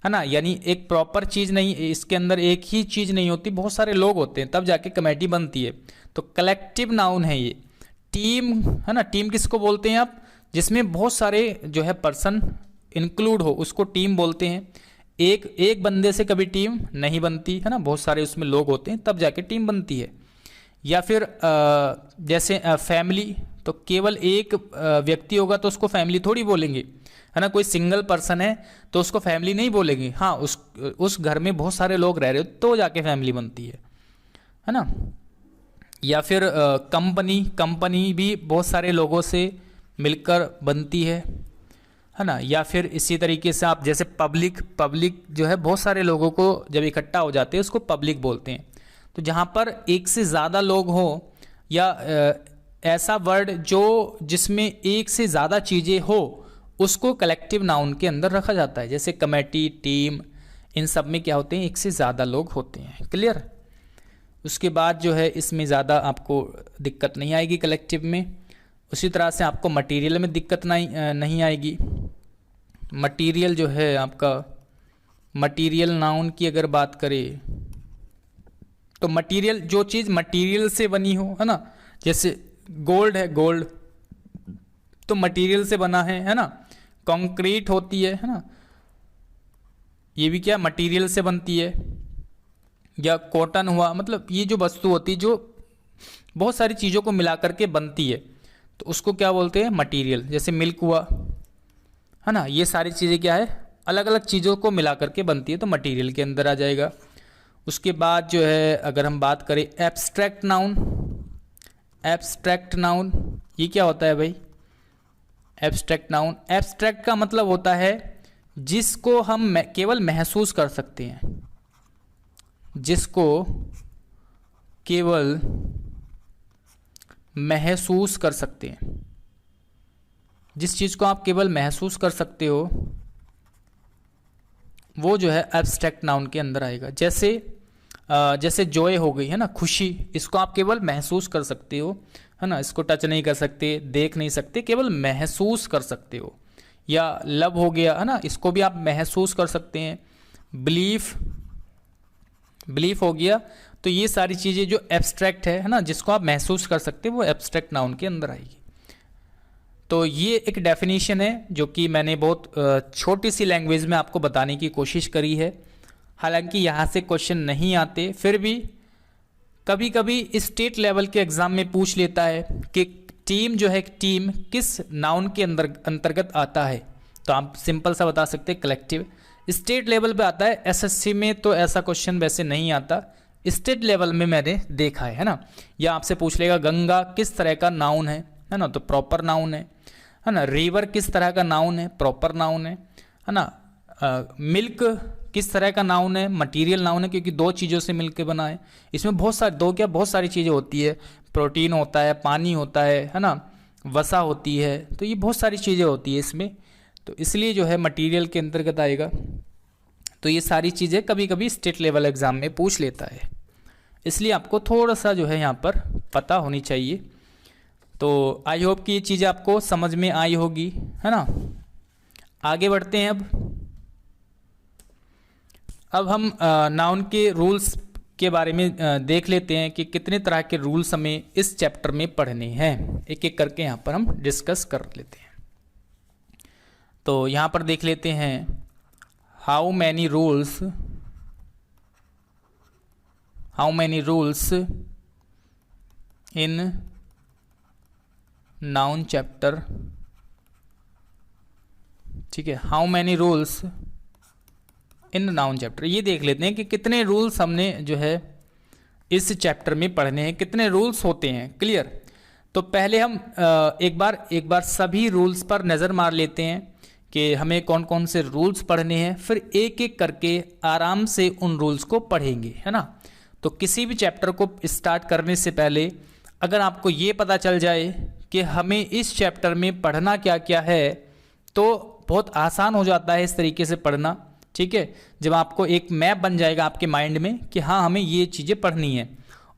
ना, यानी एक प्रॉपर चीज़ नहीं, इसके अंदर एक ही चीज़ नहीं होती, बहुत सारे लोग होते हैं तब जाके कमेटी बनती है। तो कलेक्टिव नाउन है ये। टीम, है ना, टीम किसको बोलते हैं आप, जिसमें बहुत सारे जो है पर्सन इंक्लूड हो उसको टीम बोलते हैं। एक बंदे से कभी टीम नहीं बनती, है ना, बहुत सारे उसमें लोग होते हैं तब जाके टीम बनती है। या फिर जैसे फैमिली, तो केवल एक व्यक्ति होगा तो उसको फैमिली थोड़ी बोलेंगे, है ना, कोई सिंगल पर्सन है तो उसको फैमिली नहीं बोलेंगे। हाँ, उस घर में बहुत सारे लोग रह रहे हो तो जाके फैमिली बनती है ना। या फिर कंपनी भी बहुत सारे लोगों से मिलकर बनती है ना। या फिर इसी तरीके से आप जैसे पब्लिक जो है, बहुत सारे लोगों को जब इकट्ठा हो जाते हैं उसको पब्लिक बोलते हैं। तो जहाँ पर एक से ज़्यादा लोग हो या ऐसा वर्ड जिसमें एक से ज़्यादा चीज़ें हो उसको कलेक्टिव नाउन के अंदर रखा जाता है। जैसे कमेटी, टीम, इन सब में क्या होते हैं, एक से ज़्यादा लोग होते हैं। क्लियर। उसके बाद जो है इसमें ज़्यादा आपको दिक्कत नहीं आएगी कलेक्टिव में। उसी तरह से आपको मटेरियल में दिक्कत नहीं आएगी। मटेरियल जो है आपका, मटेरियल नाउन की अगर बात करें तो मटेरियल, जो चीज़ मटेरियल से बनी हो, है ना, जैसे गोल्ड है, गोल्ड तो मटेरियल से बना है ना। कंक्रीट होती है ना, ये भी क्या मटेरियल से बनती है। या कॉटन हुआ, मतलब ये जो वस्तु होती है जो बहुत सारी चीज़ों को मिला करके बनती है तो उसको क्या बोलते हैं, मटेरियल। जैसे मिल्क हुआ, है ना, ये सारी चीज़ें क्या है, अलग अलग चीज़ों को मिला करके बनती है तो मटेरियल के अंदर आ जाएगा। उसके बाद जो है अगर हम बात करें एब्स्ट्रैक्ट नाउन, एब्स्ट्रैक्ट नाउन ये क्या होता है भाई, एब्स्ट्रैक्ट नाउन, एब्स्ट्रैक्ट का मतलब होता है जिसको हम केवल महसूस कर सकते हैं, जिसको केवल महसूस कर सकते हैं, जिस चीज़ को आप केवल महसूस कर सकते हो वो जो है एब्स्ट्रैक्ट नाउन के अंदर आएगा। जैसे जॉय हो गई, है ना, खुशी, इसको आप केवल महसूस कर सकते हो, है ना, इसको टच नहीं कर सकते, देख नहीं सकते, केवल महसूस कर सकते हो। या लव हो गया, है ना, इसको भी आप महसूस कर सकते हैं। बिलीफ हो गया। तो ये सारी चीज़ें जो एब्स्ट्रैक्ट है ना, जिसको आप महसूस कर सकते हैं वो एब्स्ट्रैक्ट नाउन के अंदर आएगी। तो ये एक डेफिनेशन है जो कि मैंने बहुत छोटी सी लैंग्वेज में आपको बताने की कोशिश करी है। हालांकि यहाँ से क्वेश्चन नहीं आते, फिर भी कभी कभी स्टेट लेवल के एग्ज़ाम में पूछ लेता है कि टीम जो है, टीम किस नाउन के अंतर्गत आता है, तो आप सिंपल सा बता सकते हैं कलेक्टिव। स्टेट लेवल पे आता है, एसएससी में तो ऐसा क्वेश्चन वैसे नहीं आता, स्टेट लेवल में मैंने देखा है ना। या आपसे पूछ लेगा गंगा किस तरह का नाउन है ना, तो प्रॉपर नाउन है ना। रिवर किस तरह का नाउन है, प्रॉपर नाउन है ना। मिल्क किस तरह का नाउन है, मटेरियल नाउन है, क्योंकि दो चीज़ों से मिलकर बना है। इसमें बहुत सारी चीज़ें होती है, प्रोटीन होता है, पानी होता है ना, वसा होती है, तो ये बहुत सारी चीज़ें होती है इसमें, तो इसलिए जो है मटेरियल के अंतर्गत आएगा। तो ये सारी चीज़ें कभी कभी स्टेट लेवल एग्ज़ाम में पूछ लेता है, इसलिए आपको थोड़ा सा जो है यहाँ पर पता होनी चाहिए। तो आई होप कि ये चीज़ें आपको समझ में आई होगी, है ना। आगे बढ़ते हैं। अब हम नाउन के रूल्स के बारे में देख लेते हैं कि कितने तरह के रूल्स हमें इस चैप्टर में पढ़ने हैं। एक एक करके यहाँ पर हम डिस्कस कर लेते हैं। तो यहाँ पर देख लेते हैं how many rules in noun chapter. ठीक है, how many rules in noun chapter, ये देख लेते हैं कि कितने रूल्स हमने जो है इस चैप्टर में पढ़ने हैं, कितने रूल्स होते हैं। क्लियर। तो पहले हम एक बार सभी रूल्स पर नज़र मार लेते हैं कि हमें कौन कौन से रूल्स पढ़ने हैं, फिर एक एक करके आराम से उन रूल्स को पढ़ेंगे, है ना। तो किसी भी चैप्टर को स्टार्ट करने से पहले अगर आपको ये पता चल जाए कि हमें इस चैप्टर में पढ़ना क्या क्या है, तो बहुत आसान हो जाता है इस तरीके से पढ़ना। ठीक है, जब आपको एक मैप बन जाएगा आपके माइंड में कि हाँ हमें ये चीज़ें पढ़नी है,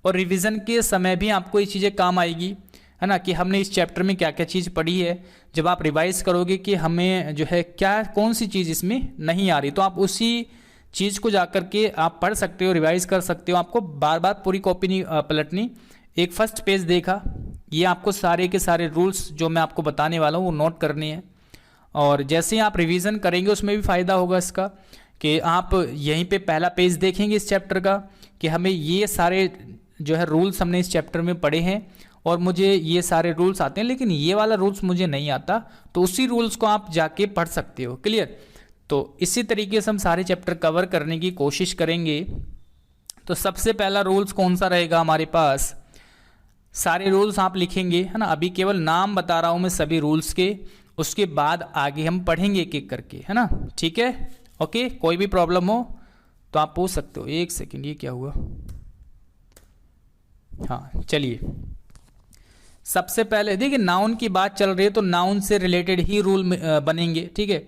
और रिवीजन के समय भी आपको ये चीज़ें काम आएगी, है ना, कि हमने इस चैप्टर में क्या क्या चीज़ पढ़ी है। जब आप रिवाइज करोगे कि हमें जो है क्या कौन सी चीज़ इसमें नहीं आ रही, तो आप उसी चीज़ को जा कर के आप पढ़ सकते हो, रिवाइज कर सकते हो। आपको बार बार पूरी कॉपी नहीं पलटनी। एक फर्स्ट पेज देखा, ये आपको सारे के सारे रूल्स जो मैं आपको बताने वाला हूँ वो नोट करने हैं, और जैसे ही आप रिवीजन करेंगे उसमें भी फ़ायदा होगा इसका कि आप यहीं पे पहला पेज देखेंगे इस चैप्टर का कि हमें ये सारे जो है रूल्स हमने इस चैप्टर में पढ़े हैं और मुझे ये सारे रूल्स आते हैं, लेकिन ये वाला रूल्स मुझे नहीं आता, तो उसी रूल्स को आप जाके पढ़ सकते हो। क्लियर। तो इसी तरीके से हम सारे चैप्टर कवर करने की कोशिश करेंगे। तो सबसे पहला रूल्स कौन सा रहेगा हमारे पास, सारे रूल्स आप लिखेंगे, है ना। अभी केवल नाम बता रहा हूँ मैं सभी रूल्स के, उसके बाद आगे हम पढ़ेंगे एक एक करके, है ना। ठीक है, ओके। कोई भी प्रॉब्लम हो तो आप पूछ सकते हो। एक सेकेंड, ये क्या हुआ। हाँ चलिए, सबसे पहले देखिए नाउन की बात चल रही है तो नाउन से रिलेटेड ही रूल बनेंगे। ठीक है,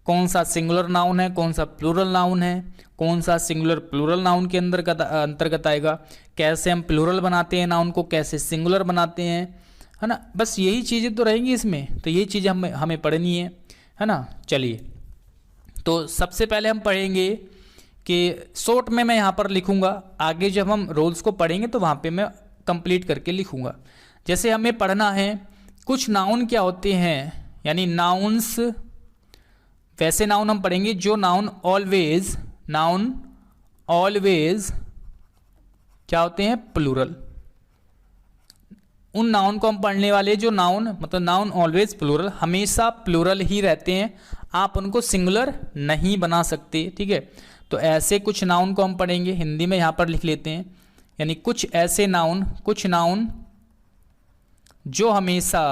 कौन सा सिंगुलर नाउन है, कौन सा प्लूरल नाउन है, कौन सा सिंगुलर प्लूरल नाउन के अंतर्गत आएगा, कैसे हम प्लूरल बनाते हैं नाउन को, कैसे सिंगुलर बनाते हैं, है ना। बस यही चीज़ें तो रहेंगी इसमें, तो यही चीज़ हमें पढ़नी है ना। चलिए, तो सबसे पहले हम पढ़ेंगे कि शॉर्ट में मैं यहाँ पर लिखूँगा, आगे जब हम रूल्स को पढ़ेंगे तो वहाँ पे मैं कंप्लीट करके लिखूँगा। जैसे हमें पढ़ना है कुछ नाउन क्या होते हैं, यानी नाउन्स, वैसे नाउन हम पढ़ेंगे जो नाउन ऑलवेज क्या होते हैं, प्लूरल। उन नाउन को हम पढ़ने वाले जो नाउन मतलब नाउन ऑलवेज प्लूरल, हमेशा प्लूरल ही रहते हैं, आप उनको सिंगुलर नहीं बना सकते। ठीक है, तो ऐसे कुछ नाउन को हम पढ़ेंगे, हिंदी में यहाँ पर लिख लेते हैं, यानी कुछ ऐसे नाउन, कुछ नाउन जो हमेशा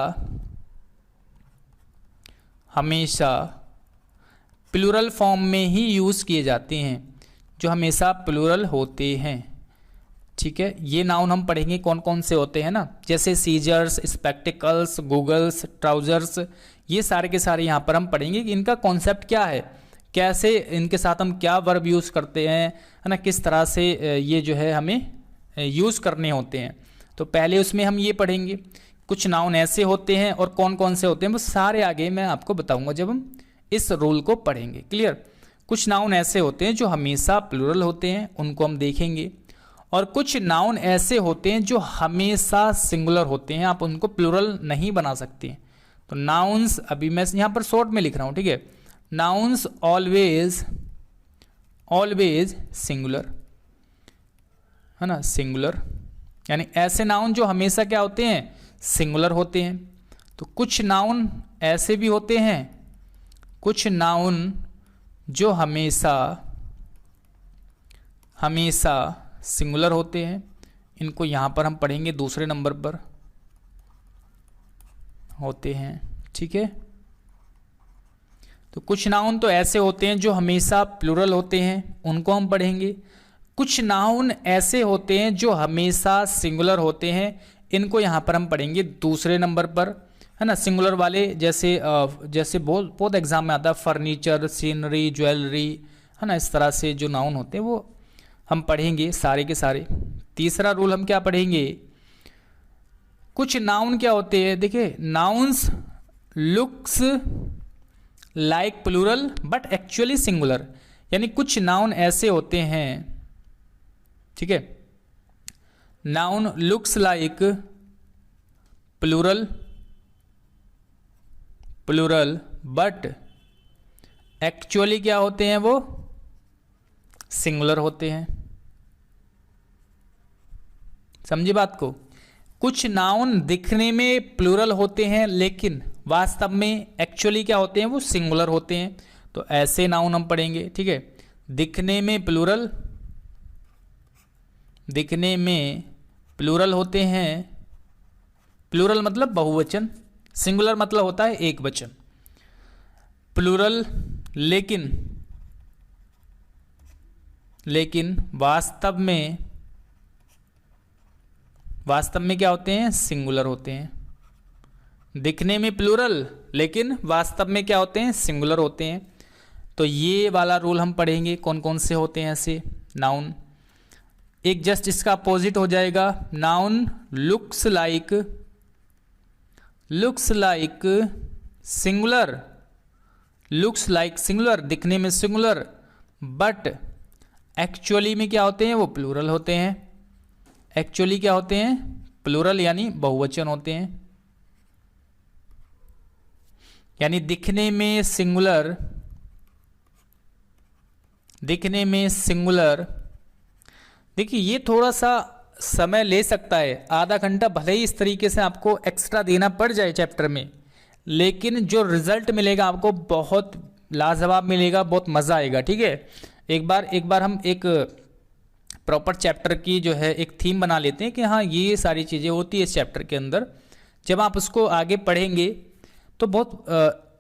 प्लूरल फॉर्म में ही यूज़ किए जाते हैं, जो हमेशा प्लूरल होते हैं। ठीक है, ये नाउन हम पढ़ेंगे कौन कौन से होते हैं ना, जैसे सीजर्स, स्पेक्टिकल्स, गूगल्स, ट्राउजर्स, ये सारे के सारे यहाँ पर हम पढ़ेंगे कि इनका कॉन्सेप्ट क्या है, कैसे इनके साथ हम क्या वर्ब यूज़ करते हैं, है ना, किस तरह से ये जो है हमें यूज़ करने होते हैं। तो पहले उसमें हम ये पढ़ेंगे कुछ नाउन ऐसे होते हैं और कौन कौन से होते हैं, वो सारे आगे मैं आपको बताऊंगा जब हम इस रूल को पढ़ेंगे। क्लियर। कुछ नाउन ऐसे होते हैं जो हमेशा प्लूरल होते हैं, उनको हम देखेंगे, और कुछ नाउन ऐसे होते हैं जो हमेशा सिंगुलर होते हैं, आप उनको प्लूरल नहीं बना सकते। तो नाउन्स, अभी मैं यहाँ पर शॉर्ट में लिख रहा हूँ, ठीक है, नाउन्स ऑलवेज सिंगुलर, है ना, सिंगुलर, यानी ऐसे नाउन जो हमेशा क्या होते हैं, सिंगुलर होते हैं। तो कुछ नाउन ऐसे भी होते हैं, कुछ नाउन जो हमेशा सिंगुलर होते हैं, इनको यहाँ पर हम पढ़ेंगे दूसरे नंबर पर होते हैं। ठीक है, तो कुछ नाउन तो ऐसे होते हैं जो हमेशा प्लूरल होते हैं, उनको हम पढ़ेंगे। कुछ नाउन ऐसे होते हैं जो हमेशा सिंगुलर होते हैं, इनको यहाँ पर हम पढ़ेंगे दूसरे नंबर पर। है ना, सिंगुलर वाले जैसे बहुत एग्जाम में आता है, फर्नीचर, सीनरी, ज्वेलरी, है ना, इस तरह से जो नाउन होते हैं वो हम पढ़ेंगे सारे के सारे। तीसरा रूल हम क्या पढ़ेंगे, कुछ नाउन क्या होते हैं, देखिए nouns looks like plural but actually singular, यानी कुछ नाउन ऐसे होते हैं, ठीक है, noun looks like plural but actually क्या होते हैं, वो सिंगुलर होते हैं। समझिए बात को, कुछ नाउन दिखने में प्लूरल होते हैं लेकिन वास्तव में एक्चुअली क्या होते हैं, वो सिंगुलर होते हैं। तो ऐसे नाउन हम पढ़ेंगे, ठीक है, दिखने में प्लूरल होते हैं, प्लूरल मतलब बहुवचन, सिंगुलर मतलब होता है एक वचन, प्लूरल लेकिन वास्तव में क्या होते हैं, सिंगुलर होते हैं। दिखने में प्लूरल लेकिन वास्तव में क्या होते हैं, सिंगुलर होते हैं। तो ये वाला रूल हम पढ़ेंगे, कौन कौन से होते हैं ऐसे नाउन। एक जस्ट इसका अपोजिट हो जाएगा, नाउन लुक्स लाइक सिंगुलर, दिखने में सिंगुलर बट एक्चुअली में क्या होते हैं, वो प्लूरल होते हैं। एक्चुअली क्या होते हैं, प्लूरल यानी बहुवचन होते हैं। यानी दिखने में सिंगुलर, देखिए ये थोड़ा सा समय ले सकता है, आधा घंटा भले ही इस तरीके से आपको एक्स्ट्रा देना पड़ जाए चैप्टर में, लेकिन जो रिजल्ट मिलेगा आपको बहुत लाजवाब मिलेगा, बहुत मज़ा आएगा, ठीक है। एक बार हम एक प्रॉपर चैप्टर की जो है एक थीम बना लेते हैं कि हाँ ये सारी चीज़ें होती है इस चैप्टर के अंदर। जब आप उसको आगे पढ़ेंगे तो बहुत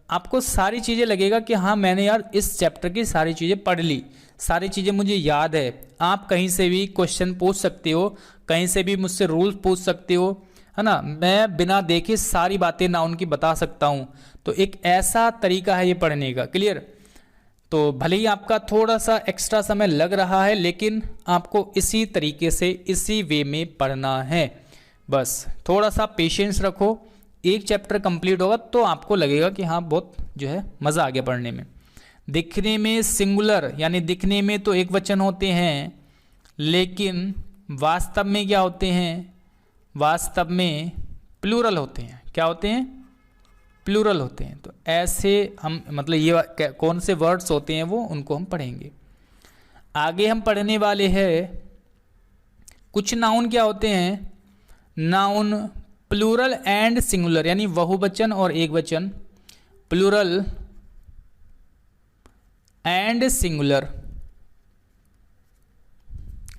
आपको सारी चीज़ें लगेगा कि हाँ मैंने यार इस चैप्टर की सारी चीज़ें पढ़ ली, सारी चीज़ें मुझे याद है। आप कहीं से भी क्वेश्चन पूछ सकते हो, कहीं से भी मुझसे रूल पूछ सकते हो, है ना, मैं बिना देखे सारी बातें नाउन की बता सकता हूँ। तो एक ऐसा तरीका है ये पढ़ने का, क्लियर। तो भले ही आपका थोड़ा सा एक्स्ट्रा समय लग रहा है, लेकिन आपको इसी तरीके से इसी वे में पढ़ना है। बस थोड़ा सा पेशेंस रखो, एक चैप्टर कंप्लीट होगा तो आपको लगेगा कि हाँ बहुत जो है मज़ा आ गया पढ़ने में। दिखने में सिंगुलर यानी दिखने में तो एक वचन होते हैं, लेकिन वास्तव में क्या होते हैं, वास्तव में प्लूरल होते हैं। क्या होते हैं, प्लूरल होते हैं। तो ऐसे हम मतलब ये कौन से वर्ड्स होते हैं वो उनको हम पढ़ेंगे। आगे हम पढ़ने वाले हैं कुछ नाउन क्या होते हैं, नाउन प्लूरल एंड सिंगुलर यानी बहुवचन और एक वचन, प्लूरल एंड सिंगुलर।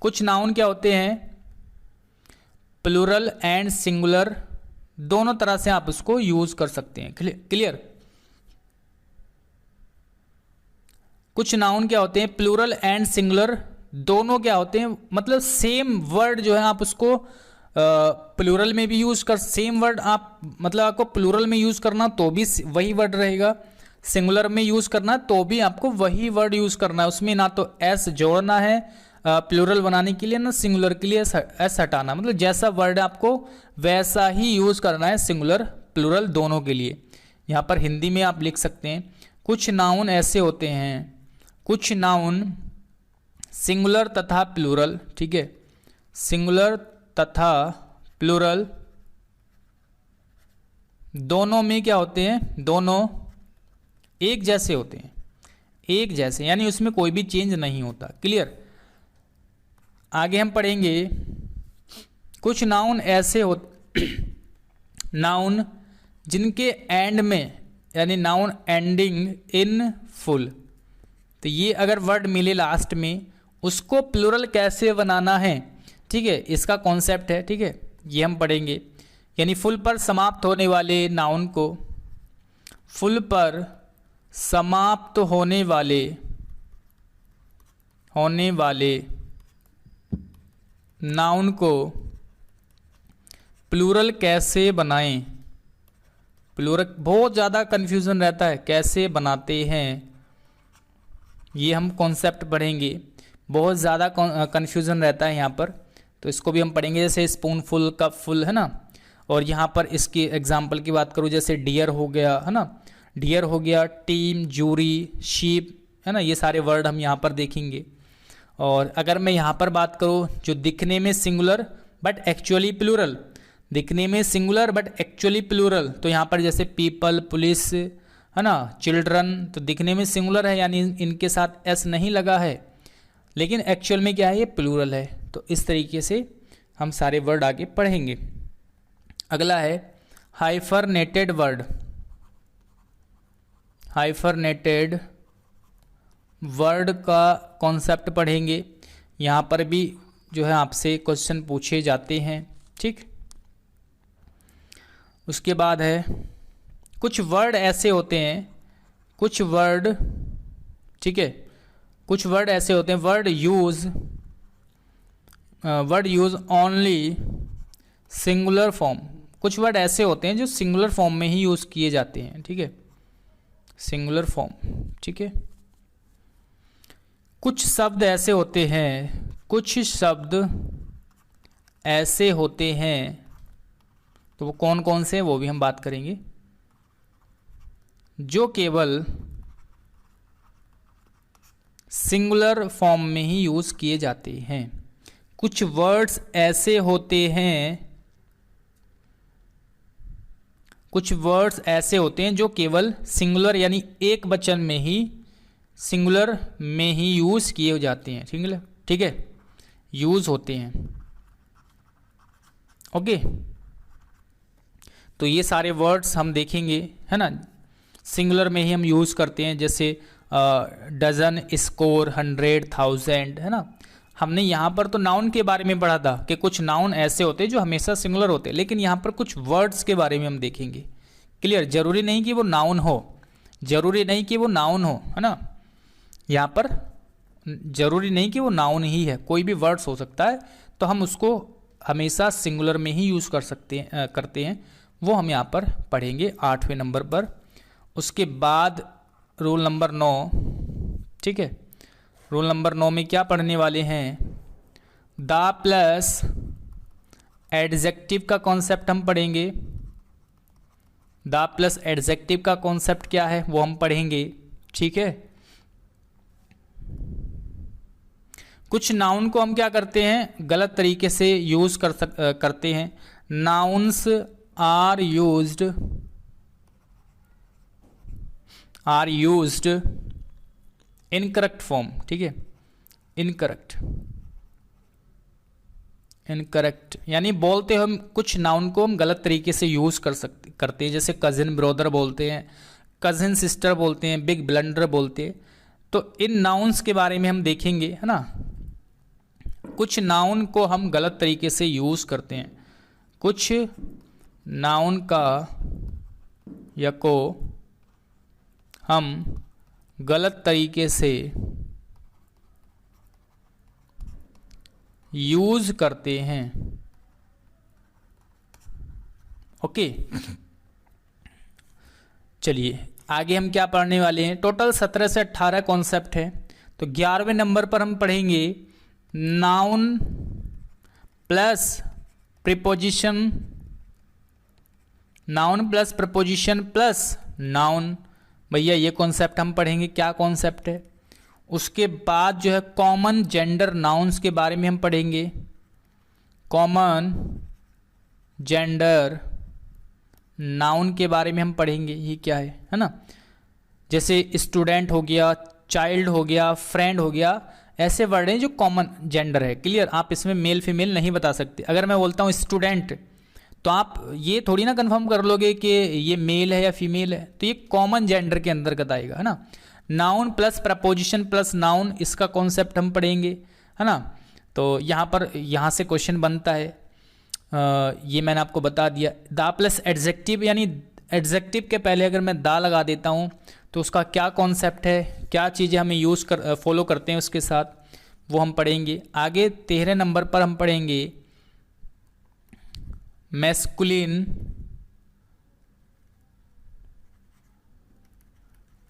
कुछ नाउन क्या होते हैं, प्लूरल एंड सिंगुलर, दोनों तरह से आप उसको यूज कर सकते हैं, क्लियर। कुछ नाउन क्या होते हैं, प्लूरल एंड सिंगुलर दोनों क्या होते हैं, मतलब सेम वर्ड जो है आप उसको प्लूरल में भी यूज कर, सेम वर्ड आप मतलब आपको प्लूरल में यूज करना तो भी वही वर्ड रहेगा, सिंगुलर में यूज करना तो भी आपको वही वर्ड यूज करना है। उसमें ना तो एस जोड़ना है प्लूरल बनाने के लिए, ना सिंगुलर के लिए एस हटाना, मतलब जैसा वर्ड आपको वैसा ही यूज करना है, सिंगुलर प्लूरल दोनों के लिए। यहाँ पर हिंदी में आप लिख सकते हैं कुछ नाउन ऐसे होते हैं, कुछ नाउन सिंगुलर तथा प्लूरल, ठीक है, सिंगुलर तथा प्लूरल दोनों में क्या होते हैं, दोनों एक जैसे होते हैं, एक जैसे यानी उसमें कोई भी चेंज नहीं होता, क्लियर। आगे हम पढ़ेंगे कुछ नाउन ऐसे होते नाउन जिनके एंड में यानी नाउन एंडिंग इन फुल, तो ये अगर वर्ड मिले लास्ट में उसको प्लूरल कैसे बनाना है, ठीक है, इसका कॉन्सेप्ट है, ठीक है, ये हम पढ़ेंगे। यानी फुल पर समाप्त होने वाले नाउन को, फुल पर समाप्त होने वाले नाउन को प्लूरल कैसे बनाएं, प्लूरल बहुत ज़्यादा कन्फ्यूज़न रहता है, कैसे बनाते हैं ये हम कॉन्सेप्ट पढ़ेंगे। बहुत ज़्यादा कन्फ्यूज़न रहता है यहाँ पर, तो इसको भी हम पढ़ेंगे। जैसे स्पून फुल, कप फुल, है ना। और यहाँ पर इसकी एग्जाम्पल की बात करूँ, जैसे डियर हो गया, है ना, डियर हो गया, टीम, जूरी, शीप, है ना, ये सारे वर्ड हम यहाँ पर देखेंगे। और अगर मैं यहाँ पर बात करूँ, जो दिखने में सिंगुलर बट एक्चुअली प्लूरल, दिखने में सिंगुलर बट एक्चुअली प्लूरल, तो यहाँ पर जैसे पीपल, पुलिस, है ना, चिल्ड्रन, तो दिखने में सिंगुलर है यानी इनके साथ एस नहीं लगा है, लेकिन एक्चुअल में क्या है, ये प्लूरल है। तो इस तरीके से हम सारे वर्ड आगे पढ़ेंगे। अगला है हाइफरनेटेड वर्ड। हाइफरनेटेड वर्ड का कॉन्सेप्ट पढ़ेंगे। यहाँ पर भी जो है आपसे क्वेश्चन पूछे जाते हैं, ठीक। उसके बाद है कुछ वर्ड ऐसे होते हैं, कुछ वर्ड, ठीक है, कुछ वर्ड ऐसे होते हैं, word use only singular form. कुछ वर्ड ऐसे होते हैं जो सिंगुलर फॉर्म में ही यूज़ किए जाते हैं, ठीक है, सिंगुलर फॉर्म, ठीक है। कुछ शब्द ऐसे होते हैं, कुछ शब्द ऐसे होते हैं, तो वो कौन कौन से हैं वो भी हम बात करेंगे, जो केवल सिंगुलर फॉर्म में ही यूज़ किए जाते हैं। कुछ वर्ड्स ऐसे होते हैं, कुछ वर्ड्स ऐसे होते हैं जो केवल सिंगुलर यानी एक वचन में ही, सिंगुलर में ही यूज़ किए जाते हैं, सिंगुलर, ठीक है, यूज़ होते हैं, ओके। तो ये सारे वर्ड्स हम देखेंगे, है ना, सिंगुलर में ही हम यूज़ करते हैं, जैसे डजन, स्कोर, 100, 1000, है ना। हमने यहाँ पर तो नाउन के बारे में पढ़ा था कि कुछ नाउन ऐसे होते हैं जो हमेशा सिंगुलर होते हैं, लेकिन यहाँ पर कुछ वर्ड्स के बारे में हम देखेंगे। क्लियर, जरूरी नहीं कि वो नाउन हो, जरूरी नहीं कि वो नाउन हो, है ना, यहाँ पर जरूरी नहीं कि वो नाउन ही है, कोई भी वर्ड्स हो सकता है, तो हम उसको हमेशा सिंगुलर में ही यूज़ कर सकते हैं, करते हैं, वो हम यहाँ पर पढ़ेंगे 8वें नंबर पर। उसके बाद रूल नंबर 9, ठीक है, रूल नंबर 9 में क्या पढ़ने वाले हैं, द प्लस एडजेक्टिव का कॉन्सेप्ट हम पढ़ेंगे। द प्लस एडजेक्टिव का कॉन्सेप्ट क्या है वो हम पढ़ेंगे, ठीक है। कुछ नाउन को हम क्या करते हैं, गलत तरीके से यूज़ करते हैं। Nouns are used incorrect form, ठीक है, इनकरेक्ट यानी बोलते हम कुछ नाउन को हम गलत तरीके से यूज़ करते हैं, जैसे कजिन ब्रदर बोलते हैं, कजिन सिस्टर बोलते हैं, बिग ब्लंडर बोलते हैं। तो इन नाउन्स के बारे में हम देखेंगे, है ना। कुछ नाउन को हम गलत तरीके से यूज़ करते हैं, कुछ नाउन का या को हम गलत तरीके से यूज करते हैं, ओके। चलिए आगे हम क्या पढ़ने वाले हैं, टोटल 17 से 18 कॉन्सेप्ट है। तो 11वें नंबर पर हम पढ़ेंगे noun plus preposition, noun plus preposition plus noun. भैया ये कॉन्सेप्ट हम पढ़ेंगे, क्या कॉन्सेप्ट है। उसके बाद जो है कॉमन जेंडर नाउन्स के बारे में हम पढ़ेंगे, कॉमन जेंडर नाउन के बारे में हम पढ़ेंगे, ये क्या है ना। जैसे स्टूडेंट हो गया, चाइल्ड हो गया, फ्रेंड हो गया, ऐसे वर्ड हैं जो कॉमन जेंडर है। क्लियर, आप इसमें मेल फीमेल नहीं बता सकते। अगर मैं बोलता हूँ स्टूडेंट, तो आप ये थोड़ी ना कंफर्म कर लोगे कि ये मेल है या फीमेल है, तो ये कॉमन जेंडर के अंतर्गत आएगा, है ना। Noun plus preposition plus noun, इसका कॉन्सेप्ट हम पढ़ेंगे, है ना। तो यहाँ से क्वेश्चन बनता है, ये मैंने आपको बता दिया। दा प्लस एडजेक्टिव, यानी एडजेक्टिव के पहले अगर मैं दा लगा देता हूँ तो उसका क्या कॉन्सेप्ट है, क्या चीज़ें हमें फॉलो करते हैं उसके साथ, वो हम पढ़ेंगे। आगे 13 नंबर पर हम पढ़ेंगे masculine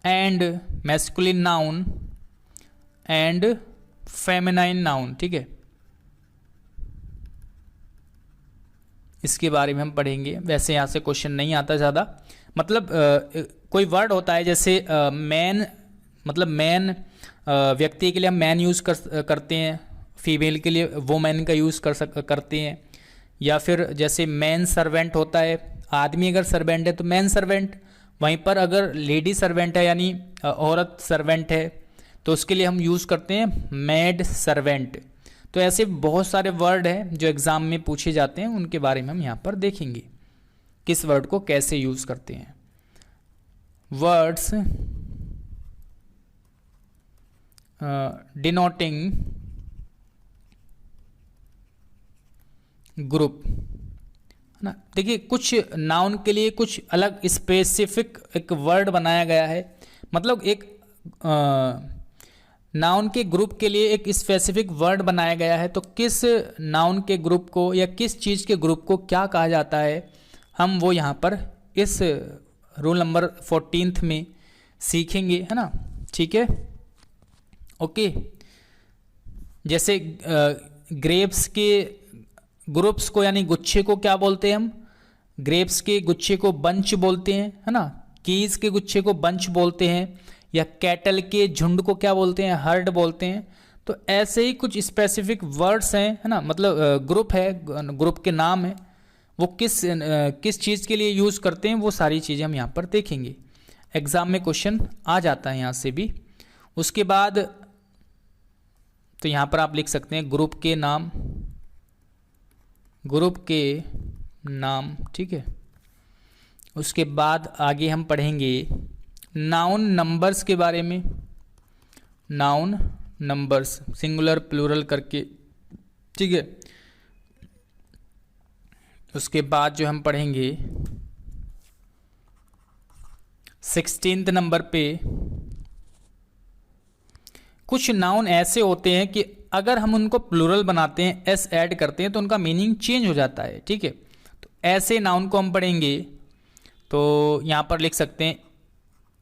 and masculine noun and feminine noun, ठीक है, इसके बारे में हम पढ़ेंगे। वैसे यहाँ से क्वेश्चन नहीं आता ज़्यादा, मतलब कोई वर्ड होता है जैसे मैन, मतलब मैन व्यक्ति के लिए हम मैन यूज़ करते हैं, फीमेल के लिए वोमेन का यूज़ करते हैं, या फिर जैसे मैन सर्वेंट होता है, आदमी अगर सर्वेंट है तो मैन सर्वेंट, वहीं पर अगर लेडी सर्वेंट है यानी औरत सर्वेंट है तो उसके लिए हम यूज़ करते हैं मेड सर्वेंट। तो ऐसे बहुत सारे वर्ड हैं जो एग्ज़ाम में पूछे जाते हैं, उनके बारे में हम यहाँ पर देखेंगे किस वर्ड को कैसे यूज़ करते हैं। वर्ड्स डिनोटिंग ग्रुप, है ना। देखिए कुछ नाउन के लिए कुछ अलग स्पेसिफिक एक वर्ड बनाया गया है, मतलब एक नाउन के ग्रुप के लिए एक स्पेसिफिक वर्ड बनाया गया है। तो किस नाउन के ग्रुप को या किस चीज़ के ग्रुप को क्या कहा जाता है, हम वो यहाँ पर इस रूल नंबर 14 में सीखेंगे, है ना, ठीक है, ओके। जैसे ग्रेप्स के ग्रुप्स को यानी गुच्छे को क्या बोलते हैं हम, ग्रेप्स के गुच्छे को बंच बोलते हैं, है ना, कीज के गुच्छे को बंच बोलते हैं, या कैटल के झुंड को क्या बोलते हैं, हर्ड बोलते हैं। तो ऐसे ही कुछ स्पेसिफिक वर्ड्स हैं, है ना, मतलब ग्रुप है, ग्रुप के नाम है, वो किस चीज़ के लिए यूज़ करते हैं, वो सारी चीज़ें हम यहाँ पर देखेंगे। एग्ज़ाम में क्वेश्चन आ जाता है यहाँ से भी। उसके बाद तो यहाँ पर आप लिख सकते हैं ग्रुप के नाम, ग्रुप के नाम, ठीक है। उसके बाद आगे हम पढ़ेंगे नाउन नंबर्स के बारे में, नाउन नंबर्स सिंगुलर प्लूरल करके, ठीक है। उसके बाद जो हम पढ़ेंगे 16 नंबर पे कुछ नाउन ऐसे होते हैं कि अगर हम उनको प्लूरल बनाते हैं, एस ऐड करते हैं तो उनका मीनिंग चेंज हो जाता है, ठीक है। तो ऐसे नाउन को हम पढ़ेंगे। तो यहाँ पर लिख सकते हैं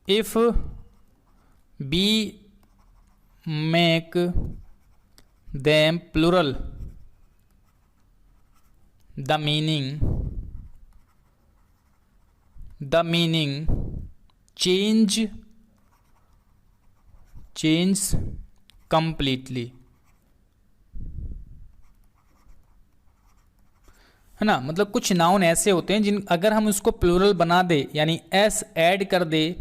if be make them plural the meaning change completely, है ना। मतलब कुछ नाउन ऐसे होते हैं जिन अगर हम उसको प्लूरल बना दे यानी एस ऐड कर दे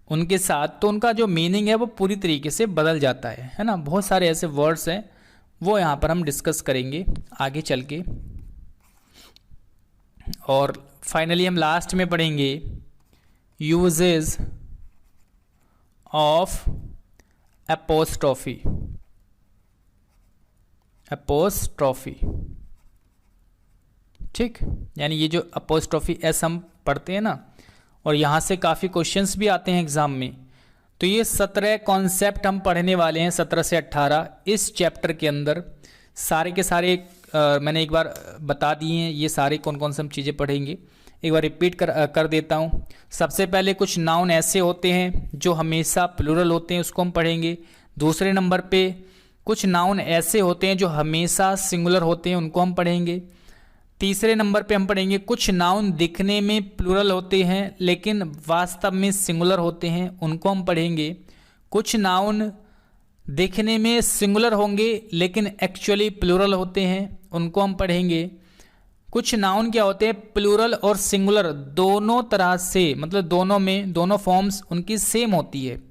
उनके साथ, तो उनका जो मीनिंग है वो पूरी तरीके से बदल जाता है ना। बहुत सारे ऐसे वर्ड्स हैं, वो यहाँ पर हम डिस्कस करेंगे आगे चल के। और फाइनली हम लास्ट में पढ़ेंगे यूजेस ऑफ एपोस्ट्रोफी, ठीक, यानी ये जो अपोस्ट्रोफी एस हम पढ़ते हैं ना, और यहाँ से काफ़ी क्वेश्चंस भी आते हैं एग्ज़ाम में। तो ये 17 कॉन्सेप्ट हम पढ़ने वाले हैं, 17 से 18 इस चैप्टर के अंदर। सारे के सारे मैंने एक बार बता दिए हैं, ये सारे कौन कौन से हम चीज़ें पढ़ेंगे, एक बार रिपीट कर देता हूँ। सबसे पहले कुछ नाउन ऐसे होते हैं जो हमेशा प्लूरल होते हैं, उसको हम पढ़ेंगे। दूसरे नंबर पे कुछ नाउन ऐसे होते हैं जो हमेशा सिंगुलर होते हैं, उनको हम पढ़ेंगे। तीसरे नंबर पे हम पढ़ेंगे कुछ नाउन दिखने में प्लूरल होते हैं लेकिन वास्तव में सिंगुलर होते हैं, उनको हम पढ़ेंगे। कुछ नाउन दिखने में सिंगुलर होंगे लेकिन एक्चुअली प्लूरल होते हैं, उनको हम पढ़ेंगे। कुछ नाउन क्या होते हैं, प्लूरल और सिंगुलर दोनों तरह से, मतलब दोनों में दोनों फॉर्म्स उनकी सेम होती है,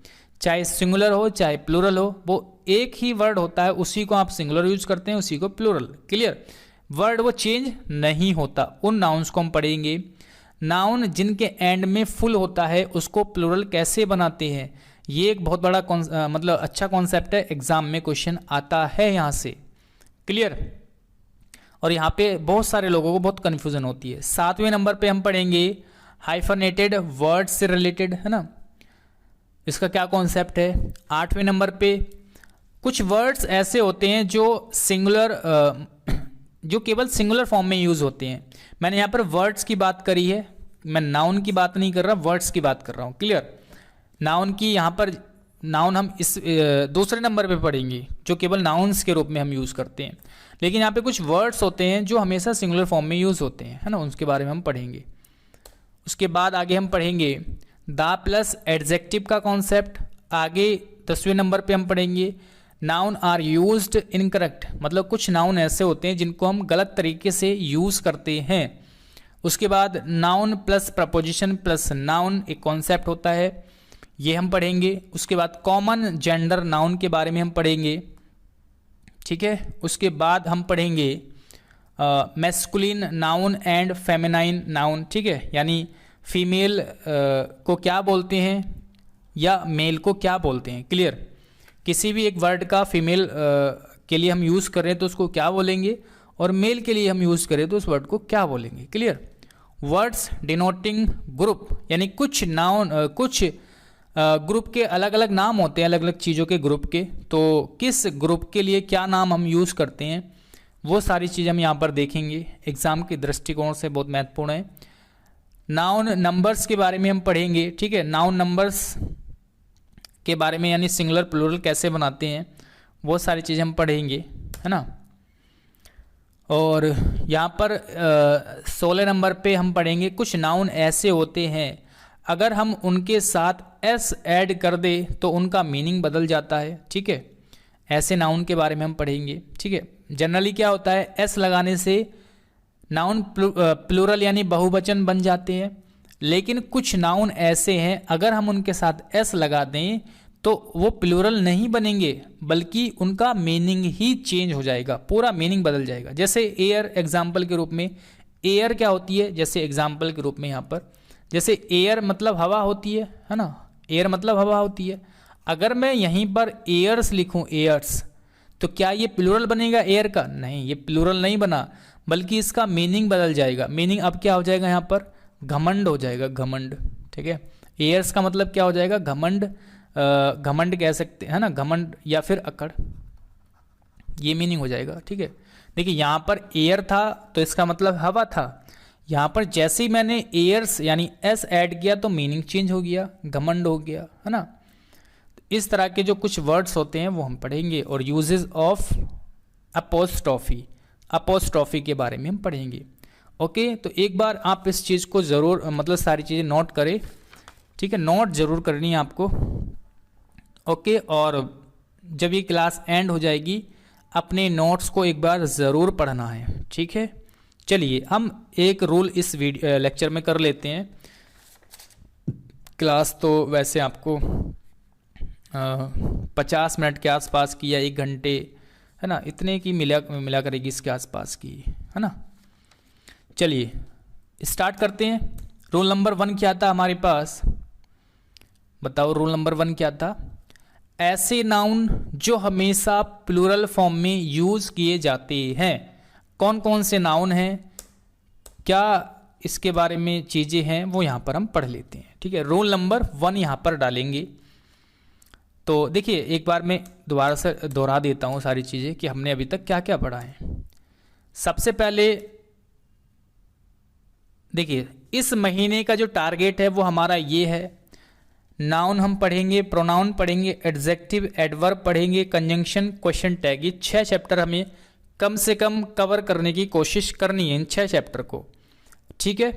चाहे सिंगुलर हो चाहे प्लूरल हो, वो एक ही वर्ड होता है, उसी को आप सिंगुलर यूज करते हैं, उसी को प्लूरल। क्लियर, वर्ड वो चेंज नहीं होता। उन नाउन्स को हम पढ़ेंगे। नाउन जिनके एंड में फुल होता है उसको प्लूरल कैसे बनाते हैं, ये एक बहुत बड़ा मतलब अच्छा कॉन्सेप्ट है, एग्जाम में क्वेश्चन आता है यहाँ से। क्लियर, और यहाँ पे बहुत सारे लोगों को बहुत कन्फ्यूजन होती है। 7वें नंबर पे हम पढ़ेंगे हाइफनेटेड वर्ड से रिलेटेड, है ना, इसका क्या कॉन्सेप्ट है। 8वें नंबर पे कुछ वर्ड्स ऐसे होते हैं जो सिंगुलर जो केवल सिंगुलर फॉर्म में यूज होते हैं। मैंने यहाँ पर वर्ड्स की बात करी है, मैं नाउन की बात नहीं कर रहा, वर्ड्स की बात कर रहा हूँ। क्लियर, नाउन की यहाँ पर नाउन हम इस दूसरे नंबर पे पढ़ेंगे जो केवल नाउन्स के रूप में हम यूज़ करते हैं, लेकिन यहाँ पे कुछ वर्ड्स होते हैं जो हमेशा सिंगुलर फॉर्म में यूज़ होते हैं, है ना, उसके बारे में हम पढ़ेंगे। उसके बाद आगे हम पढ़ेंगे द प्लस एडजेक्टिव का कॉन्सेप्ट। आगे 10वें नंबर पे हम पढ़ेंगे नाउन आर यूज्ड इनकरेक्ट, मतलब कुछ नाउन ऐसे होते हैं जिनको हम गलत तरीके से यूज़ करते हैं। उसके बाद noun plus preposition plus noun एक कॉन्सेप्ट होता है, ये हम पढ़ेंगे। उसके बाद कॉमन जेंडर नाउन के बारे में हम पढ़ेंगे, ठीक है। उसके बाद हम पढ़ेंगे masculine noun and feminine noun, ठीक है, यानी फीमेल को क्या बोलते हैं या मेल को क्या बोलते हैं, क्लियर। किसी भी एक वर्ड का फीमेल के लिए हम यूज़ करें तो उसको क्या बोलेंगे, और मेल के लिए हम यूज़ करें तो उस वर्ड को क्या बोलेंगे, क्लियर। वर्ड्स डिनोटिंग ग्रुप, यानी कुछ नाउन कुछ ग्रुप के अलग अलग नाम होते हैं, अलग अलग चीज़ों के ग्रुप के, तो किस ग्रुप के लिए क्या नाम हम यूज़ करते हैं वो सारी चीज़ हम यहाँ पर देखेंगे, एग्ज़ाम के दृष्टिकोण से बहुत महत्वपूर्ण है। नाउन नंबर्स के बारे में हम पढ़ेंगे, ठीक है, नाउन नंबर्स के बारे में, यानी सिंगुलर प्लूरल कैसे बनाते हैं वो सारी चीज़ें हम पढ़ेंगे, है ना। और यहाँ पर 16 नंबर पे हम पढ़ेंगे कुछ नाउन ऐसे होते हैं अगर हम उनके साथ एस ऐड कर दे तो उनका मीनिंग बदल जाता है, ठीक है। ऐसे नाउन के बारे में हम पढ़ेंगे, ठीक है। जनरली क्या होता है, एस लगाने से नाउन प्लूरल यानी बहुवचन बन जाते हैं, लेकिन कुछ नाउन ऐसे हैं अगर हम उनके साथ एस लगा दें तो वो प्लूरल नहीं बनेंगे, बल्कि उनका मीनिंग ही चेंज हो जाएगा, पूरा मीनिंग बदल जाएगा। जैसे एयर एग्जाम्पल के रूप में, एयर क्या होती है, जैसे एग्जाम्पल के रूप में यहाँ पर, जैसे एयर मतलब हवा होती है ना, एयर मतलब हवा होती है। अगर मैं यहीं पर एयर्स लिखूं, एयर्स, तो क्या ये प्लूरल बनेगा एयर का? नहीं, ये प्लूरल नहीं बना, बल्कि इसका मीनिंग बदल जाएगा। मीनिंग अब क्या हो जाएगा, यहाँ पर घमंड हो जाएगा, घमंड, ठीक है। एयर्स का मतलब क्या हो जाएगा, घमंड, घमंड कह सकते हैं ना, घमंड या फिर अकड़, ये मीनिंग हो जाएगा, ठीक है। देखिए यहाँ पर एयर था तो इसका मतलब हवा था, यहाँ पर जैसे ही मैंने एयर्स यानी एस ऐड किया तो मीनिंग चेंज हो गया, घमंड हो गया, है ना। इस तरह के जो कुछ वर्ड्स होते हैं वो हम पढ़ेंगे। और यूजेस ऑफ अपोस्ट्रॉफी, अपोस्ट्रॉफी के बारे में हम पढ़ेंगे। ओके, तो एक बार आप इस चीज़ को ज़रूर, मतलब सारी चीज़ें नोट करें, ठीक है, नोट ज़रूर करनी है आपको। ओके, और जब ये क्लास एंड हो जाएगी अपने नोट्स को एक बार ज़रूर पढ़ना है, ठीक है। चलिए हम एक रूल इस वीडियो लेक्चर में कर लेते हैं। क्लास तो वैसे आपको 50 मिनट के आसपास की या 1 घंटे, है ना, इतने की मिला करेगी, इसके आसपास की, है ना। चलिए स्टार्ट करते हैं। रूल नंबर 1 क्या था हमारे पास, बताओ रूल नंबर 1 क्या था। ऐसे नाउन जो हमेशा प्लूरल फॉर्म में यूज़ किए जाते हैं, कौन कौन से नाउन हैं, क्या इसके बारे में चीज़ें हैं वो यहाँ पर हम पढ़ लेते हैं, ठीक है। रूल नंबर 1 यहाँ पर डालेंगे। तो देखिए एक बार मैं दोबारा से दोहरा देता हूँ सारी चीज़ें कि हमने अभी तक क्या क्या पढ़ा है। सबसे पहले देखिए इस महीने का जो टारगेट है वो हमारा ये है, नाउन हम पढ़ेंगे, प्रोनाउन पढ़ेंगे, एडजेक्टिव, एडवर्ब पढ़ेंगे, कंजंक्शन, क्वेश्चन टैग, ये 6 चैप्टर हमें कम से कम कवर करने की कोशिश करनी है, इन 6 चैप्टर को, ठीक है।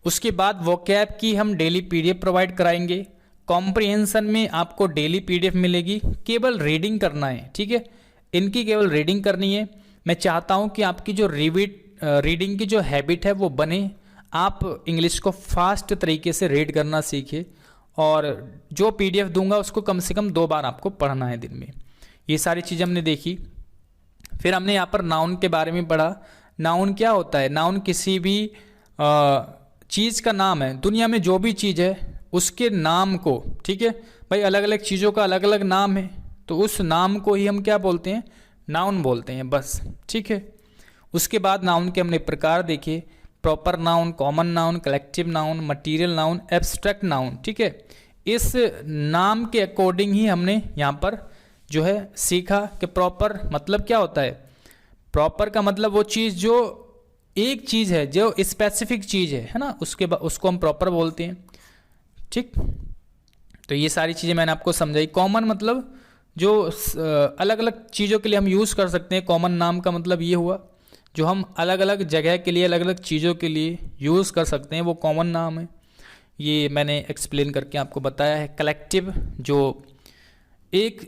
उसके बाद वोकैब की हम डेली पीडीएफ प्रोवाइड कराएंगे। कॉम्प्रिहेंशन में आपको डेली पीडीएफ मिलेगी, केवल रीडिंग करना है, ठीक है, इनकी केवल रीडिंग करनी है। मैं चाहता हूँ कि आपकी जो रीडिंग की जो हैबिट है वो बने, आप इंग्लिश को फास्ट तरीके से रीड करना सीखिए, और जो पीडीएफ दूंगा उसको कम से कम 2 बार आपको पढ़ना है दिन में। ये सारी चीज़ें हमने देखी। फिर हमने यहाँ पर नाउन के बारे में पढ़ा। नाउन क्या होता है, नाउन किसी भी चीज़ का नाम है, दुनिया में जो भी चीज़ है उसके नाम को, ठीक है भाई, अलग अलग चीज़ों का अलग अलग नाम है, तो उस नाम को ही हम क्या बोलते हैं, नाउन बोलते हैं, बस, ठीक है। उसके बाद नाउन के हमने प्रकार देखे, proper noun, common noun, collective noun, material noun, abstract noun, ठीक है। इस नाम के अकॉर्डिंग ही हमने यहाँ पर जो है सीखा कि प्रॉपर मतलब क्या होता है। प्रॉपर का मतलब वो चीज़ जो एक चीज़ है, जो स्पेसिफिक चीज़ है ना, उसको हम प्रॉपर बोलते हैं, ठीक। तो ये सारी चीज़ें मैंने आपको समझाई। कॉमन मतलब जो अलग अलग चीज़ों के लिए हम यूज़ कर सकते हैं। कॉमन नाम का मतलब ये हुआ जो हम अलग अलग जगह के लिए, अलग अलग चीज़ों के लिए यूज़ कर सकते हैं, वो कॉमन नाम है। ये मैंने एक्सप्लेन करके आपको बताया है। कलेक्टिव जो एक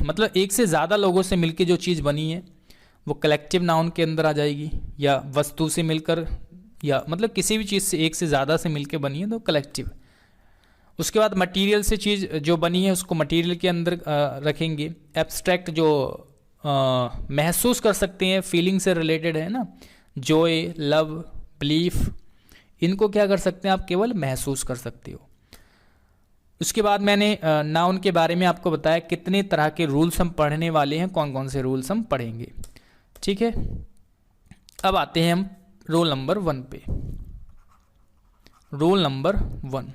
मतलब एक से ज़्यादा लोगों से मिलके जो चीज़ बनी है वो कलेक्टिव नाउन के अंदर आ जाएगी, या वस्तु से मिलकर, या मतलब किसी भी चीज़ से एक से ज़्यादा से मिलके बनी है तो कलेक्टिव। उसके बाद मटेरियल से चीज़ जो बनी है उसको मटेरियल के अंदर रखेंगे। एब्स्ट्रैक्ट जो महसूस कर सकते हैं, फीलिंग से रिलेटेड है ना, जॉय, लव, बिलीफ, इनको क्या कर सकते हैं आप, केवल महसूस कर सकते हो। उसके बाद मैंने नाउन के बारे में आपको बताया कितने तरह के रूल्स हम पढ़ने वाले हैं, कौन कौन से रूल्स हम पढ़ेंगे। ठीक है, अब आते हैं हम रूल नंबर 1 पे। रूल नंबर 1,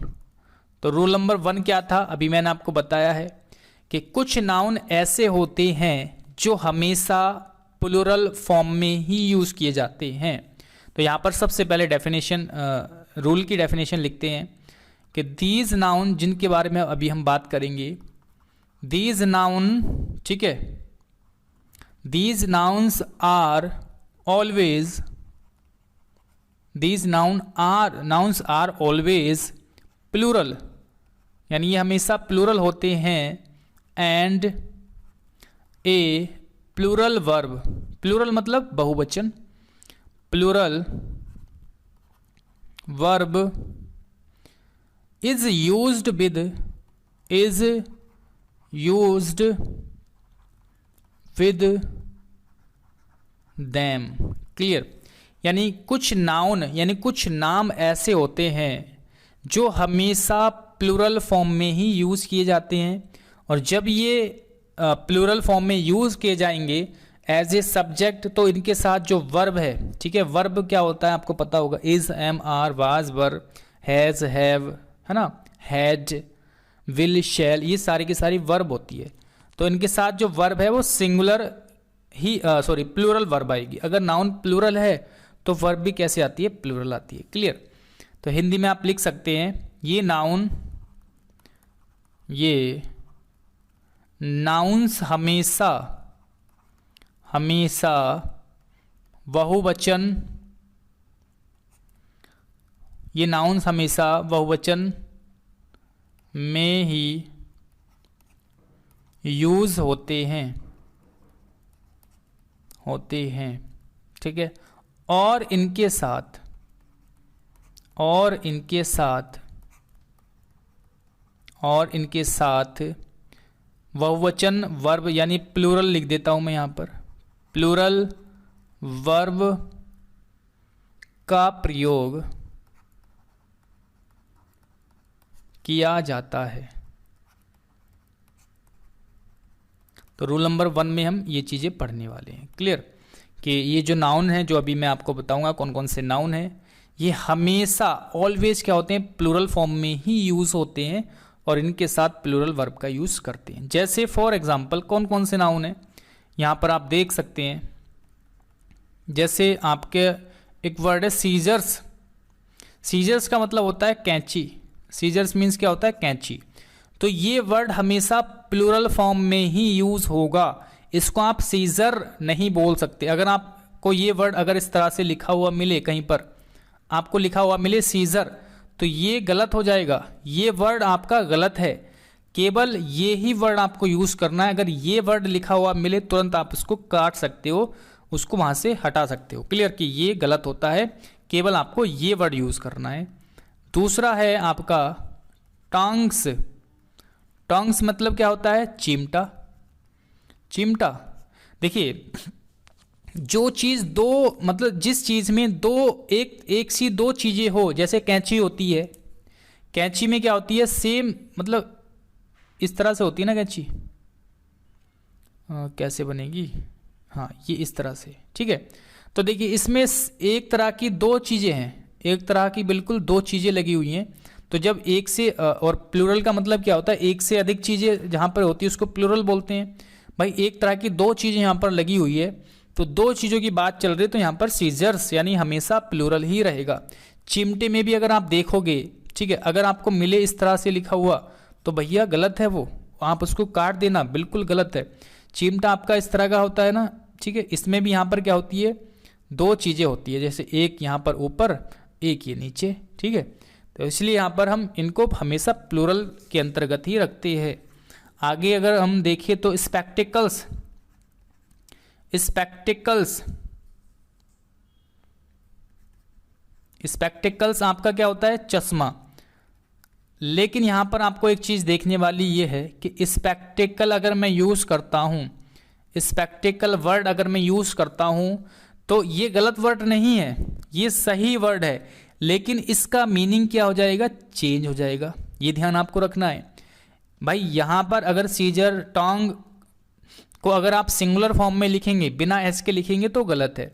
तो रूल नंबर 1 क्या था, अभी मैंने आपको बताया है कि कुछ नाउन ऐसे होते हैं जो हमेशा प्लूरल फॉर्म में ही यूज़ किए जाते हैं। तो यहाँ पर सबसे पहले डेफिनेशन, रूल की डेफिनेशन लिखते हैं कि दीज नाउन, जिनके बारे में अभी हम बात करेंगे, दीज नाउन, ठीक है, these nouns are always, these nouns are always plural, यानी ये हमेशा प्लूरल होते हैं, and a plural verb, plural मतलब बहुवचन, plural verb is used with them। Clear, यानी कुछ नाउन, यानी कुछ नाम ऐसे होते हैं जो हमेशा प्लूरल फॉर्म में ही यूज़ किए जाते हैं, और जब ये प्लूरल फॉर्म में यूज़ किए जाएंगे एज ए सब्जेक्ट, तो इनके साथ जो वर्ब है, ठीक है, वर्ब क्या होता है आपको पता होगा, is, am, are, was, were, has, have, है ना, हैड, विल, शैल, ये सारी की सारी वर्ब होती है। तो इनके साथ जो वर्ब है वो सिंगुलर ही, प्लूरल वर्ब आएगी। अगर नाउन प्लूरल है तो वर्ब भी कैसे आती है, प्लूरल आती है। क्लियर, तो हिंदी में आप लिख सकते हैं ये नाउन्स हमेशा बहुवचन, ये नाउन्स हमेशा बहुवचन में ही यूज़ होते हैं, ठीक है, और इनके साथ बहुवचन वर्ब, यानी प्लूरल लिख देता हूं मैं यहां पर, प्लूरल वर्ब का प्रयोग किया जाता है। तो रूल नंबर 1 में हम ये चीज़ें पढ़ने वाले हैं। क्लियर, कि ये जो नाउन है जो अभी मैं आपको बताऊंगा कौन कौन से नाउन हैं, ये हमेशा ऑलवेज क्या होते हैं, प्लूरल फॉर्म में ही यूज़ होते हैं, और इनके साथ प्लूरल वर्ब का यूज़ करते हैं। जैसे फॉर एग्जांपल कौन कौन से नाउन हैं यहाँ पर आप देख सकते हैं। जैसे आपके एक वर्ड है सीजर्स, सीजर्स का मतलब होता है कैंची, सीजर्स मीन्स क्या होता है, कैंची। तो ये वर्ड हमेशा प्लूरल फॉर्म में ही यूज़ होगा, इसको आप सीजर नहीं बोल सकते। अगर आपको ये वर्ड अगर इस तरह से लिखा हुआ मिले, कहीं पर आपको लिखा हुआ मिले सीजर, तो ये गलत हो जाएगा, ये वर्ड आपका गलत है। केवल ये ही वर्ड आपको यूज़ करना है। अगर ये वर्ड लिखा हुआ मिले तुरंत आप उसको काट सकते हो, उसको वहाँ से हटा सकते हो। क्लियर, कि ये गलत होता है, केवल आपको ये वर्ड यूज़ करना है। दूसरा है आपका टंग्स, टंग्स मतलब क्या होता है, चिमटा, चिमटा। देखिए जो चीज़ दो, मतलब जिस चीज़ में दो एक सी दो चीज़ें हो, जैसे कैंची होती है, कैंची में क्या होती है, सेम मतलब इस तरह से होती है ना कैंची, कैसे बनेगी, हाँ ये इस तरह से, ठीक है। तो देखिए इसमें एक तरह की दो चीज़ें हैं, एक तरह की बिल्कुल दो चीज़ें लगी हुई हैं। तो जब एक से, और प्लूरल का मतलब क्या होता है, एक से अधिक चीज़ें जहाँ पर होती है उसको प्लूरल बोलते हैं। भाई एक तरह की दो चीज़ें यहाँ पर लगी हुई है, तो दो चीज़ों की बात चल रही है, तो यहाँ पर सीजर्स यानी हमेशा प्लूरल ही रहेगा। चिमटे में भी अगर आप देखोगे, ठीक है। अगर आपको मिले इस तरह से लिखा हुआ तो भैया गलत है, वो आप उसको काट देना, बिल्कुल गलत है। चिमटा आपका इस तरह का होता है ना, ठीक है। इसमें भी यहाँ पर क्या होती है, दो चीज़ें होती है, जैसे एक यहाँ पर ऊपर, एक ये नीचे, ठीक है। तो इसलिए यहाँ पर हम इनको हमेशा प्लूरल के अंतर्गत ही रखते हैं। आगे अगर हम देखें तो स्पेक्टिकल्स, स्पेक्टिकल्स, स्पेक्टिकल्स आपका क्या होता है, चश्मा। लेकिन यहाँ पर आपको एक चीज़ देखने वाली ये है कि स्पेक्टिकल अगर मैं यूज़ करता हूँ, स्पेक्टिकल वर्ड अगर मैं यूज़ करता हूँ तो ये गलत वर्ड नहीं है, ये सही वर्ड है, लेकिन इसका मीनिंग क्या हो जाएगा, चेंज हो जाएगा। ये ध्यान आपको रखना है भाई। यहाँ पर अगर सीजर टोंग को अगर आप सिंगुलर फॉर्म में लिखेंगे, बिना एस के लिखेंगे तो गलत है,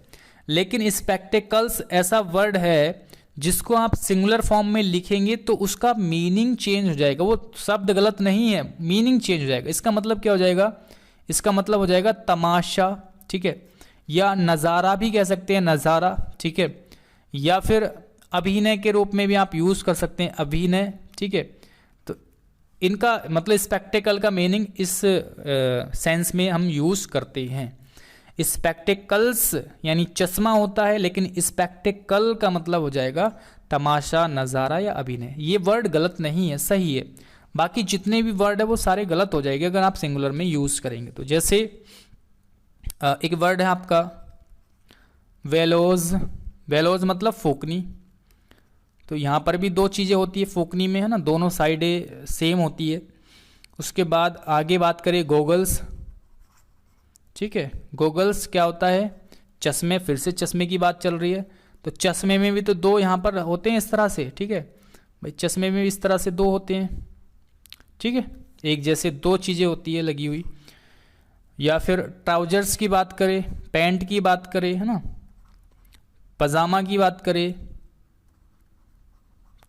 लेकिन स्पेक्टिकल्स ऐसा वर्ड है जिसको आप सिंगुलर फॉर्म में लिखेंगे तो उसका मीनिंग चेंज हो जाएगा। वो शब्द गलत नहीं है, मीनिंग चेंज हो जाएगा। इसका मतलब क्या हो जाएगा, इसका मतलब हो जाएगा तमाशा, ठीक है, या नज़ारा भी कह सकते हैं, नज़ारा, ठीक है, या फिर अभिनय के रूप में भी आप यूज़ कर सकते हैं, अभिनय, ठीक है। तो इनका मतलब स्पेक्टिकल का मीनिंग इस सेंस में हम यूज़ करते हैं। स्पेक्टिकल्स यानी चश्मा होता है, लेकिन स्पेक्टिकल का मतलब हो जाएगा तमाशा, नज़ारा या अभिनय। ये वर्ड गलत नहीं है, सही है। बाकी जितने भी वर्ड है वो सारे गलत हो जाएंगे अगर आप सिंगुलर में यूज़ करेंगे तो। जैसे एक वर्ड है आपका वेलोज, वेलोज मतलब फोकनी। तो यहाँ पर भी दो चीज़ें होती है फोकनी में, है ना, दोनों साइडें सेम होती है। उसके बाद आगे बात करें गोगल्स, ठीक है। गोगल्स क्या होता है, चश्मे, फिर से चश्मे की बात चल रही है तो चश्मे में भी तो दो यहाँ पर होते हैं इस तरह से, ठीक है भाई, चश्मे में भी इस तरह से दो होते हैं, ठीक है, एक जैसे दो चीज़ें होती है लगी हुई। या फिर ट्राउजर्स की बात करें, पैंट की बात करें, है ना, पजामा की बात करें,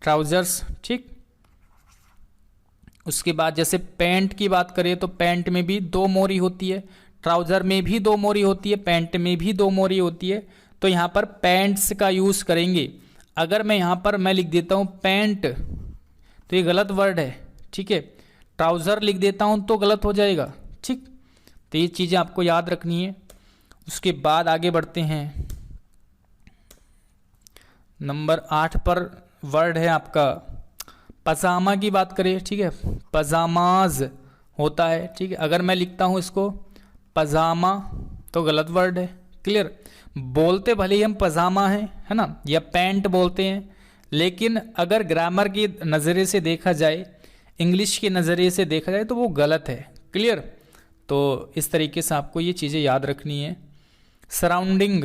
ट्राउजर्स, ठीक। उसके बाद जैसे पैंट की बात करें तो पैंट में भी दो मोरी होती है, ट्राउजर में भी दो मोरी होती है, पैंट में भी दो मोरी होती है। तो यहाँ पर पैंट्स का यूज़ करेंगे। अगर मैं यहाँ पर मैं लिख देता हूँ पैंट तो ये गलत वर्ड है, ठीक है। ट्राउज़र लिख देता हूँ तो गलत हो जाएगा, ठीक। तो ये चीज़ें आपको याद रखनी है। उसके बाद आगे बढ़ते हैं, नंबर 8 पर वर्ड है आपका पजामा की बात करें, ठीक है, पजामाज होता है, ठीक है। अगर मैं लिखता हूँ इसको पजामा तो गलत वर्ड है, क्लियर। बोलते भले ही हम पजामा है ना, या पैंट बोलते हैं, लेकिन अगर ग्रामर की नज़रिए से देखा जाए, इंग्लिश के नज़रिए से देखा जाए तो वो गलत है, क्लियर। तो इस तरीके से आपको ये चीज़ें याद रखनी है। सराउंडिंग,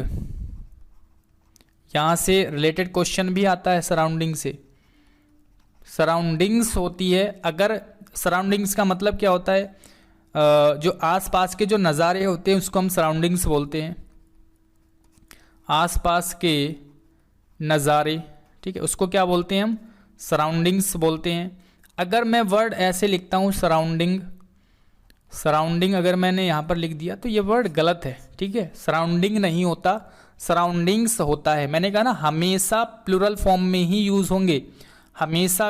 यहाँ से रिलेटेड क्वेश्चन भी आता है सराउंडिंग से। सराउंडिंग्स होती है, अगर सराउंडिंग्स का मतलब क्या होता है, जो आसपास के जो नज़ारे होते हैं उसको हम सराउंडिंग्स बोलते हैं, आसपास के नज़ारे, ठीक है, उसको क्या बोलते हैं हम, सराउंडिंग्स बोलते हैं। अगर मैं वर्ड ऐसे लिखता हूँ सराउंडिंग, सराउंडिंग अगर मैंने यहाँ पर लिख दिया तो ये वर्ड गलत है, ठीक है। सराउंडिंग नहीं होता, सराउंडिंग्स होता है। मैंने कहा ना हमेशा प्लूरल फॉर्म में ही यूज़ होंगे, हमेशा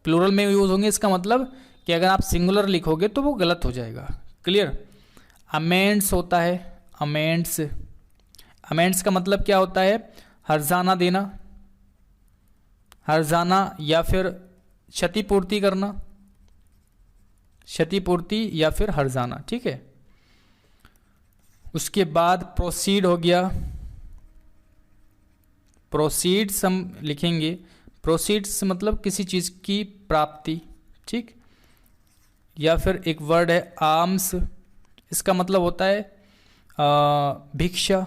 प्लूरल में यूज़ होंगे। इसका मतलब कि अगर आप सिंगुलर लिखोगे तो वो गलत हो जाएगा, क्लियर। अमेंड्स होता है, अमेंड्स, अमेंड्स का मतलब क्या होता है, हर्जाना देना, हर्जाना या फिर क्षतिपूर्ति करना, क्षतिपूर्ति या फिर हर्जाना, ठीक है। उसके बाद प्रोसीड हो गया, प्रोसीड्स हम लिखेंगे, प्रोसीड्स मतलब किसी चीज़ की प्राप्ति, ठीक। या फिर एक वर्ड है आर्म्स, इसका मतलब होता है भिक्षा,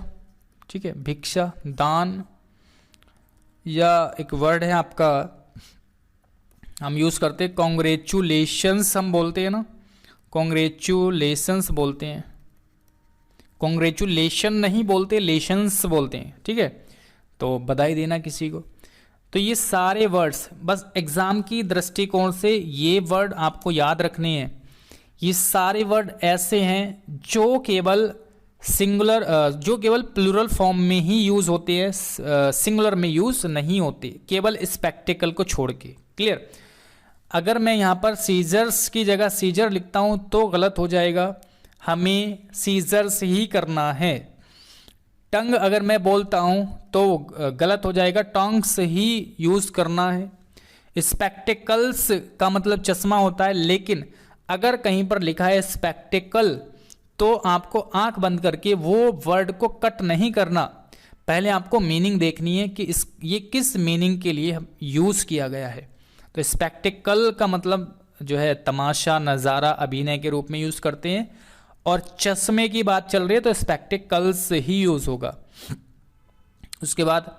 ठीक है, भिक्षा, दान। या एक वर्ड है आपका हम यूज़ करते हैं कॉन्ग्रेचुलेशंस, हम बोलते हैं ना, कॉन्ग्रेचुलेशंस बोलते हैं, कॉन्ग्रेचुलेशन नहीं बोलते, लेशंस बोलते हैं, ठीक है। तो बधाई देना किसी को। तो ये सारे वर्ड्स बस एग्ज़ाम की दृष्टिकोण से ये वर्ड आपको याद रखने हैं। ये सारे वर्ड ऐसे हैं जो केवल सिंगुलर, जो केवल प्लूरल फॉर्म में ही यूज़ होते हैं, सिंगुलर में यूज़ नहीं होते, केवल स्पेक्टिकल को छोड़ के, क्लियर। अगर मैं यहाँ पर सीजर्स की जगह सीजर लिखता हूँ तो गलत हो जाएगा, हमें सीजर्स ही करना है। टंग अगर मैं बोलता हूँ तो गलत हो जाएगा, टोंग्स ही यूज़ करना है। स्पेक्टिकल्स का मतलब चश्मा होता है, लेकिन अगर कहीं पर लिखा है स्पेक्टिकल तो आपको आंख बंद करके वो वर्ड को कट नहीं करना, पहले आपको मीनिंग देखनी है कि ये किस मीनिंग के लिए यूज़ किया गया है। तो स्पेक्टिकल का मतलब जो है तमाशा, नज़ारा, अभिनय के रूप में यूज़ करते हैं, और चश्मे की बात चल रही है तो स्पेक्टिकल्स ही यूज़ होगा। उसके बाद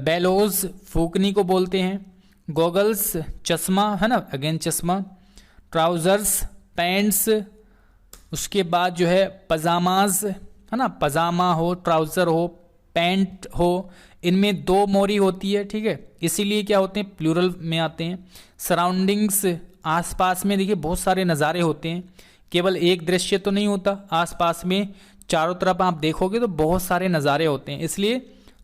बेलोज फूकनी को बोलते हैं, गॉगल्स चश्मा है ना, अगेन चश्मा, ट्राउज़र्स पैंट्स, उसके बाद जो है पजामाज है ना, पजामा हो, ट्राउज़र हो, पैंट हो, इनमें दो मोरी होती है, ठीक है, इसीलिए क्या होते हैं प्लूरल में आते हैं। सराउंडिंग्स, आसपास में देखिए बहुत सारे नज़ारे होते हैं, केवल एक दृश्य तो नहीं होता, आसपास में चारों तरफ आप देखोगे तो बहुत सारे नज़ारे होते हैं, इसलिए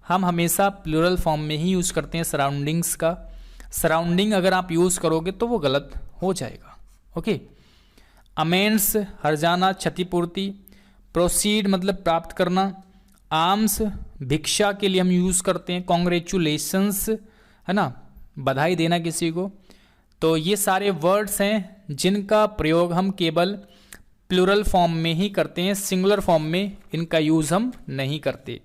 हम हमेशा प्लूरल फॉर्म में ही यूज़ करते हैं सराउंडिंग्स का। सराउंडिंग अगर आप यूज़ करोगे तो वो गलत हो जाएगा। ओके। अमेंड्स हर्जाना, क्षतिपूर्ति। प्रोसीड मतलब प्राप्त करना। आर्म्स भिक्षा के लिए हम यूज़ करते हैं। कॉन्ग्रेचुलेशंस है ना, बधाई देना किसी को। तो ये सारे वर्ड्स हैं जिनका प्रयोग हम केवल प्लूरल फॉर्म में ही करते हैं, सिंगुलर फॉर्म में इनका यूज़ हम नहीं करते।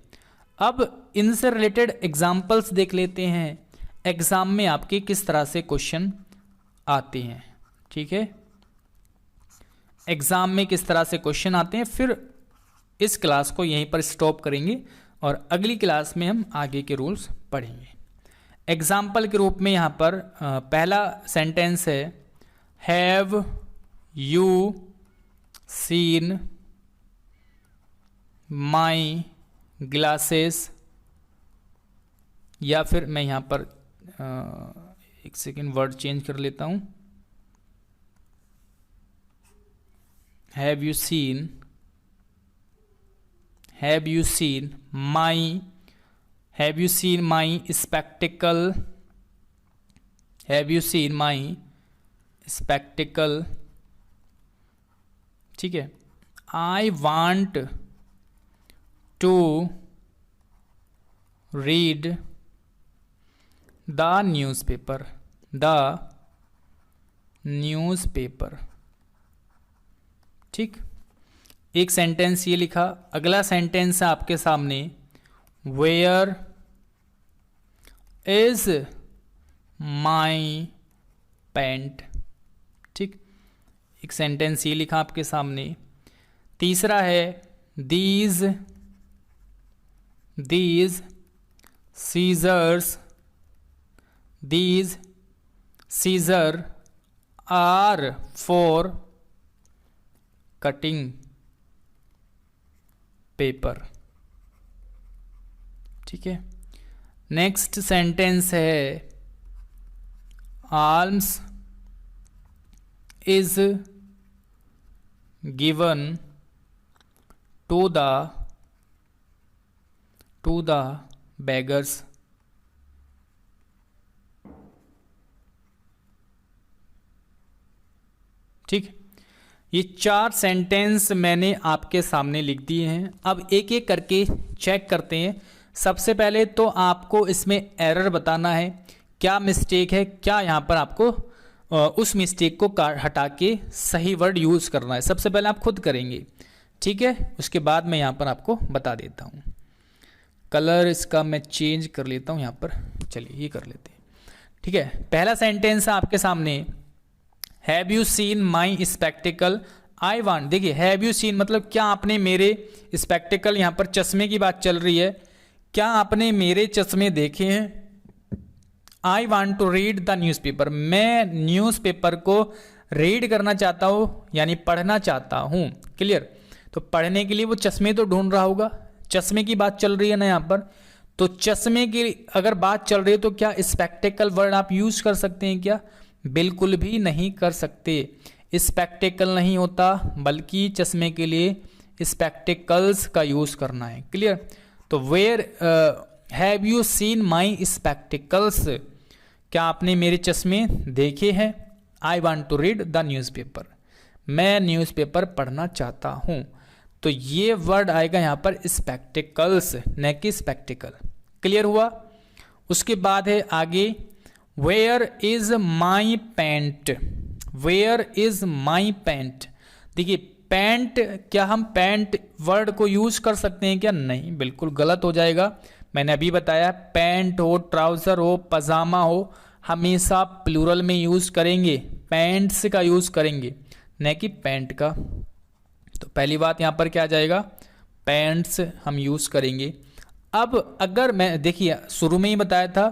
अब इनसे रिलेटेड एग्जाम्पल्स देख लेते हैं, एग्ज़ाम में आपके किस तरह से क्वेश्चन आते हैं। ठीक है, एग्ज़ाम में किस तरह से क्वेश्चन आते हैं, फिर इस क्लास को यहीं पर स्टॉप करेंगे और अगली क्लास में हम आगे के रूल्स पढ़ेंगे। एग्जाम्पल के रूप में यहाँ पर पहला सेंटेंस है, have you seen my glasses, या फिर मैं यहाँ पर एक सेकेंड वर्ड चेंज कर लेता हूँ, have you seen my, have you seen my spectacle, have you seen my spectacle. ठीक है, I want to read the newspaper, ठीक। एक सेंटेंस ये लिखा, अगला सेंटेंस है आपके सामने, वेयर इज माई पैंट, ठीक। एक सेंटेंस ये लिखा आपके सामने। तीसरा है, these scissor are for cutting paper. ठीक है, नेक्स्ट सेंटेंस है, alms is given to the beggars. ठीक, ये 4 सेंटेंस मैंने आपके सामने लिख दिए हैं। अब एक एक करके चेक करते हैं। सबसे पहले तो आपको इसमें एरर बताना है, क्या मिस्टेक है, क्या यहाँ पर आपको उस मिस्टेक को हटा के सही वर्ड यूज़ करना है। सबसे पहले आप खुद करेंगे, ठीक है, उसके बाद मैं यहाँ पर आपको बता देता हूँ। कलर इसका मैं चेंज कर लेता हूँ यहाँ पर, चलिए ये कर लेते हैं। ठीक है, पहला सेंटेंस है आपके सामने, have you seen my spectacled I want. देखिए, हैव यू सीन मतलब क्या आपने मेरे स्पेक्टिकल, यहाँ पर चश्मे की बात चल रही है, क्या आपने मेरे चश्मे देखे हैं। I want to read the newspaper, मैं न्यूज़पेपर को रीड करना चाहता हूँ, यानी पढ़ना चाहता हूँ। क्लियर, तो पढ़ने के लिए वो चश्मे तो ढूंढ रहा होगा, चश्मे की बात चल रही है ना यहाँ पर, तो चश्मे की अगर बात चल रही है तो क्या स्पेक्टिकल वर्ड आप यूज कर सकते हैं क्या? बिल्कुल भी नहीं कर सकते। स्पेक्टिकल नहीं होता, बल्कि चश्मे के लिए स्पेक्टिकल्स का यूज करना है। क्लियर, तो where have you seen my spectacles, क्या आपने मेरे चश्मे देखे हैं? I want to read the newspaper, मैं न्यूज़पेपर पढ़ना चाहता हूँ। तो ये वर्ड आएगा यहाँ पर स्पेक्टिकल्स, न कि स्पेक्टिकल। क्लियर हुआ? उसके बाद है आगे, where is my pant, where is my pant. देखिए पैंट, क्या हम पैंट वर्ड को यूज कर सकते हैं क्या? नहीं, बिल्कुल गलत हो जाएगा। मैंने अभी बताया पैंट हो, ट्राउजर हो, पजामा हो, हमेशा प्लूरल में यूज करेंगे, पैंट्स का यूज करेंगे, न कि पैंट का। तो पहली बात यहाँ पर क्या आ जाएगा? पैंट्स हम यूज करेंगे। अब अगर मैं, देखिए शुरू में ही बताया था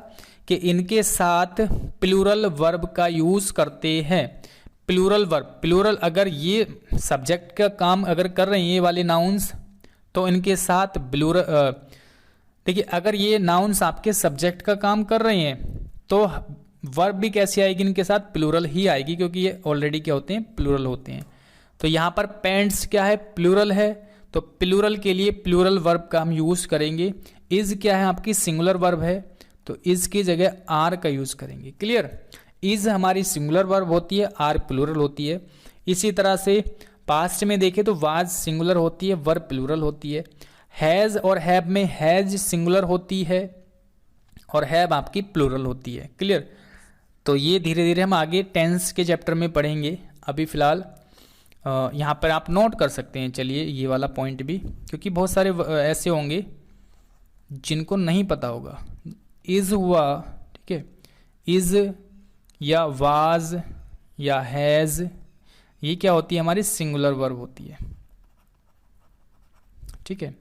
कि इनके साथ प्लूरल वर्ब का यूज करते हैं। प्लूरल वर्ब, प्लूरल अगर ये सब्जेक्ट का काम अगर कर रहे हैं ये वाले नाउन्स, तो इनके साथ प्लूरल, देखिए अगर ये नाउन्स आपके सब्जेक्ट का काम कर रहे हैं तो वर्ब भी कैसी आएगी? इनके साथ प्लूरल ही आएगी, क्योंकि ये ऑलरेडी क्या होते हैं? प्लूरल होते हैं। तो यहाँ पर पैंट्स क्या है? प्लूरल है, तो प्लूरल के लिए प्लूरल वर्ब का हम यूज करेंगे। इज क्या है? आपकी सिंगुलर वर्ब है, तो इज की जगह आर का यूज करेंगे। क्लियर? इज हमारी सिंगुलर वर्ब होती है, आर प्लूरल होती है। इसी तरह से पास्ट में देखें तो वाज सिंगुलर होती है, वर्ब प्लूरल होती है। हैज और हैव में हैज सिंगुलर होती है और हैव आपकी प्लूरल होती है। क्लियर? तो ये धीरे धीरे हम आगे टेंस के चैप्टर में पढ़ेंगे। अभी फिलहाल यहाँ पर आप नोट कर सकते हैं, चलिए ये वाला पॉइंट भी, क्योंकि बहुत सारे ऐसे होंगे जिनको नहीं पता होगा। इज हुआ, ठीक है, इज या वाज या हैज, ये क्या होती है? हमारी सिंगुलर वर्ब होती है, ठीक है।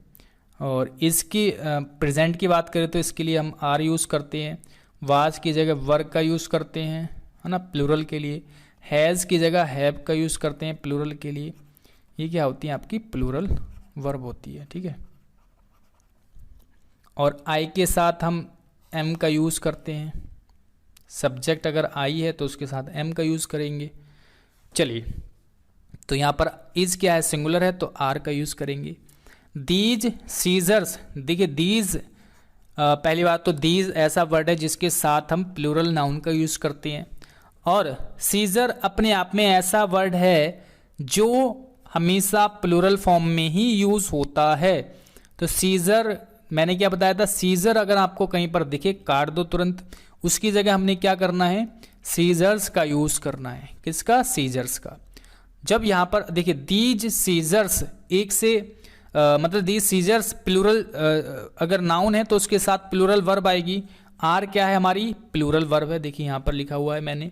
और इसकी प्रेजेंट की बात करें तो इसके लिए हम आर यूज़ करते हैं, वाज की जगह वर्ग का यूज़ करते हैं, है ना, प्लूरल के लिए। हैज़ की जगह हैव का यूज़ करते हैं प्लूरल के लिए। ये क्या होती है? आपकी प्लूरल वर्ब होती है, ठीक है। और आई के साथ हम एम का यूज़ करते हैं। सब्जेक्ट अगर आई है तो उसके साथ एम का यूज़ करेंगे। चलिए, तो यहाँ पर इज क्या है? सिंगुलर है, तो आर का यूज़ करेंगे। दीज सीजर्स, देखिए दीज, पहली बात तो दीज ऐसा वर्ड है जिसके साथ हम प्लूरल नाउन का यूज़ करते हैं। और सीजर अपने आप में ऐसा वर्ड है जो हमेशा प्लूरल फॉर्म में ही यूज़ होता है। तो सीजर, मैंने क्या बताया था? सीजर अगर आपको कहीं पर दिखे काट दो तुरंत, उसकी जगह हमने क्या करना है? सीजर्स का यूज़ करना है। किसका? सीजर्स का। जब यहाँ पर देखिए दीज सीजर्स, एक से मतलब दीज सीजर्स प्लूरल, अगर नाउन है तो उसके साथ प्लूरल वर्ब आएगी। आर क्या है? हमारी प्लूरल वर्ब है, देखिए यहाँ पर लिखा हुआ है मैंने।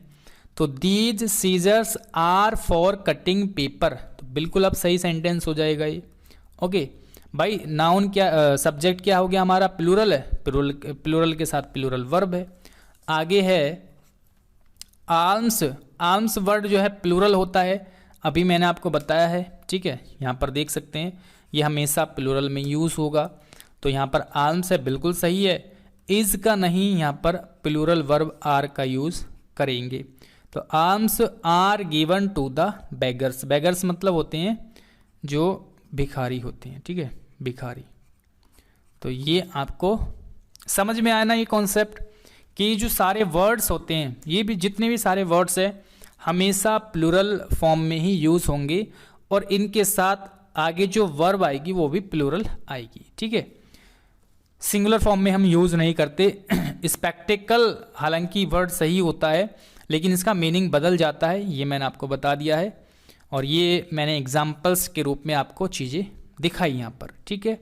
तो these scissors are for cutting paper, तो बिल्कुल अब सही सेंटेंस हो जाएगा ये। ओके भाई, नाउन क्या, सब्जेक्ट क्या हो गया हमारा? प्लूरल है, प्लूरल के साथ प्लूरल वर्ब है। आगे है आर्म्स। आर्म्स वर्ड जो है प्लूरल होता है, अभी मैंने आपको बताया है, ठीक है। यहाँ पर देख सकते हैं ये हमेशा प्लूरल में यूज़ होगा। तो यहाँ पर आर्म्स है, बिल्कुल सही है। इज का नहीं, यहाँ पर प्लूरल वर्ब आर का यूज़ करेंगे। तो alms are given to the beggars. Beggars मतलब होते हैं जो भिखारी होते हैं, ठीक है, भिखारी। तो ये आपको समझ में आया ना ये कॉन्सेप्ट, कि जो सारे वर्ड्स होते हैं, ये भी जितने भी सारे वर्ड्स हैं हमेशा प्लूरल फॉर्म में ही यूज़ होंगे, और इनके साथ आगे जो वर्ब आएगी वो भी प्लूरल आएगी, ठीक है। सिंगुलर फॉर्म में हम यूज़ नहीं करते। स्पेक्टिकल हालांकि वर्ड सही होता है, लेकिन इसका मीनिंग बदल जाता है, ये मैंने आपको बता दिया है। और ये मैंने एग्जाम्पल्स के रूप में आपको चीज़ें दिखाई यहाँ पर, ठीक है।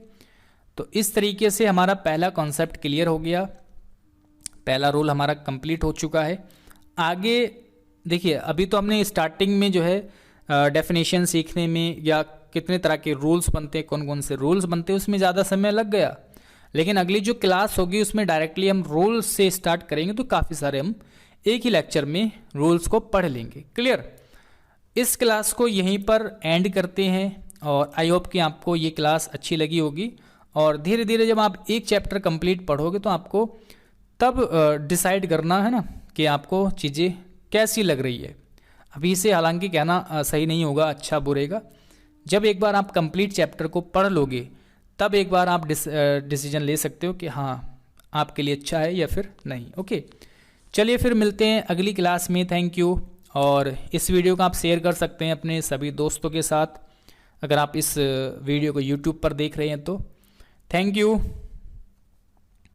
तो इस तरीके से हमारा पहला कॉन्सेप्ट क्लियर हो गया, पहला रूल हमारा कंप्लीट हो चुका है। आगे देखिए, अभी तो हमने स्टार्टिंग में जो है डेफिनेशन सीखने में, या कितने तरह के रूल्स बनते हैं, कौन कौन से रूल्स बनते हैं, उसमें ज़्यादा समय लग गया। लेकिन अगली जो क्लास होगी उसमें डायरेक्टली हम रूल्स से स्टार्ट करेंगे, तो काफ़ी सारे हम एक ही लेक्चर में रूल्स को पढ़ लेंगे। क्लियर? इस क्लास को यहीं पर एंड करते हैं, और आई होप कि आपको ये क्लास अच्छी लगी होगी। और धीरे धीरे जब आप एक चैप्टर कंप्लीट पढ़ोगे तो आपको तब डिसाइड करना है ना कि आपको चीज़ें कैसी लग रही है। अभी से हालांकि कहना सही नहीं होगा, अच्छा बुरेगा। जब एक बार आप कंप्लीट चैप्टर को पढ़ लोगे तब एक बार आप डिसीजन ले सकते हो कि हाँ आपके लिए अच्छा है या फिर नहीं। ओके, चलिए फिर मिलते हैं अगली क्लास में। Thank you. और इस वीडियो को आप शेयर कर सकते हैं अपने सभी दोस्तों के साथ, अगर आप इस वीडियो को यूट्यूब पर देख रहे हैं तो। Thank you.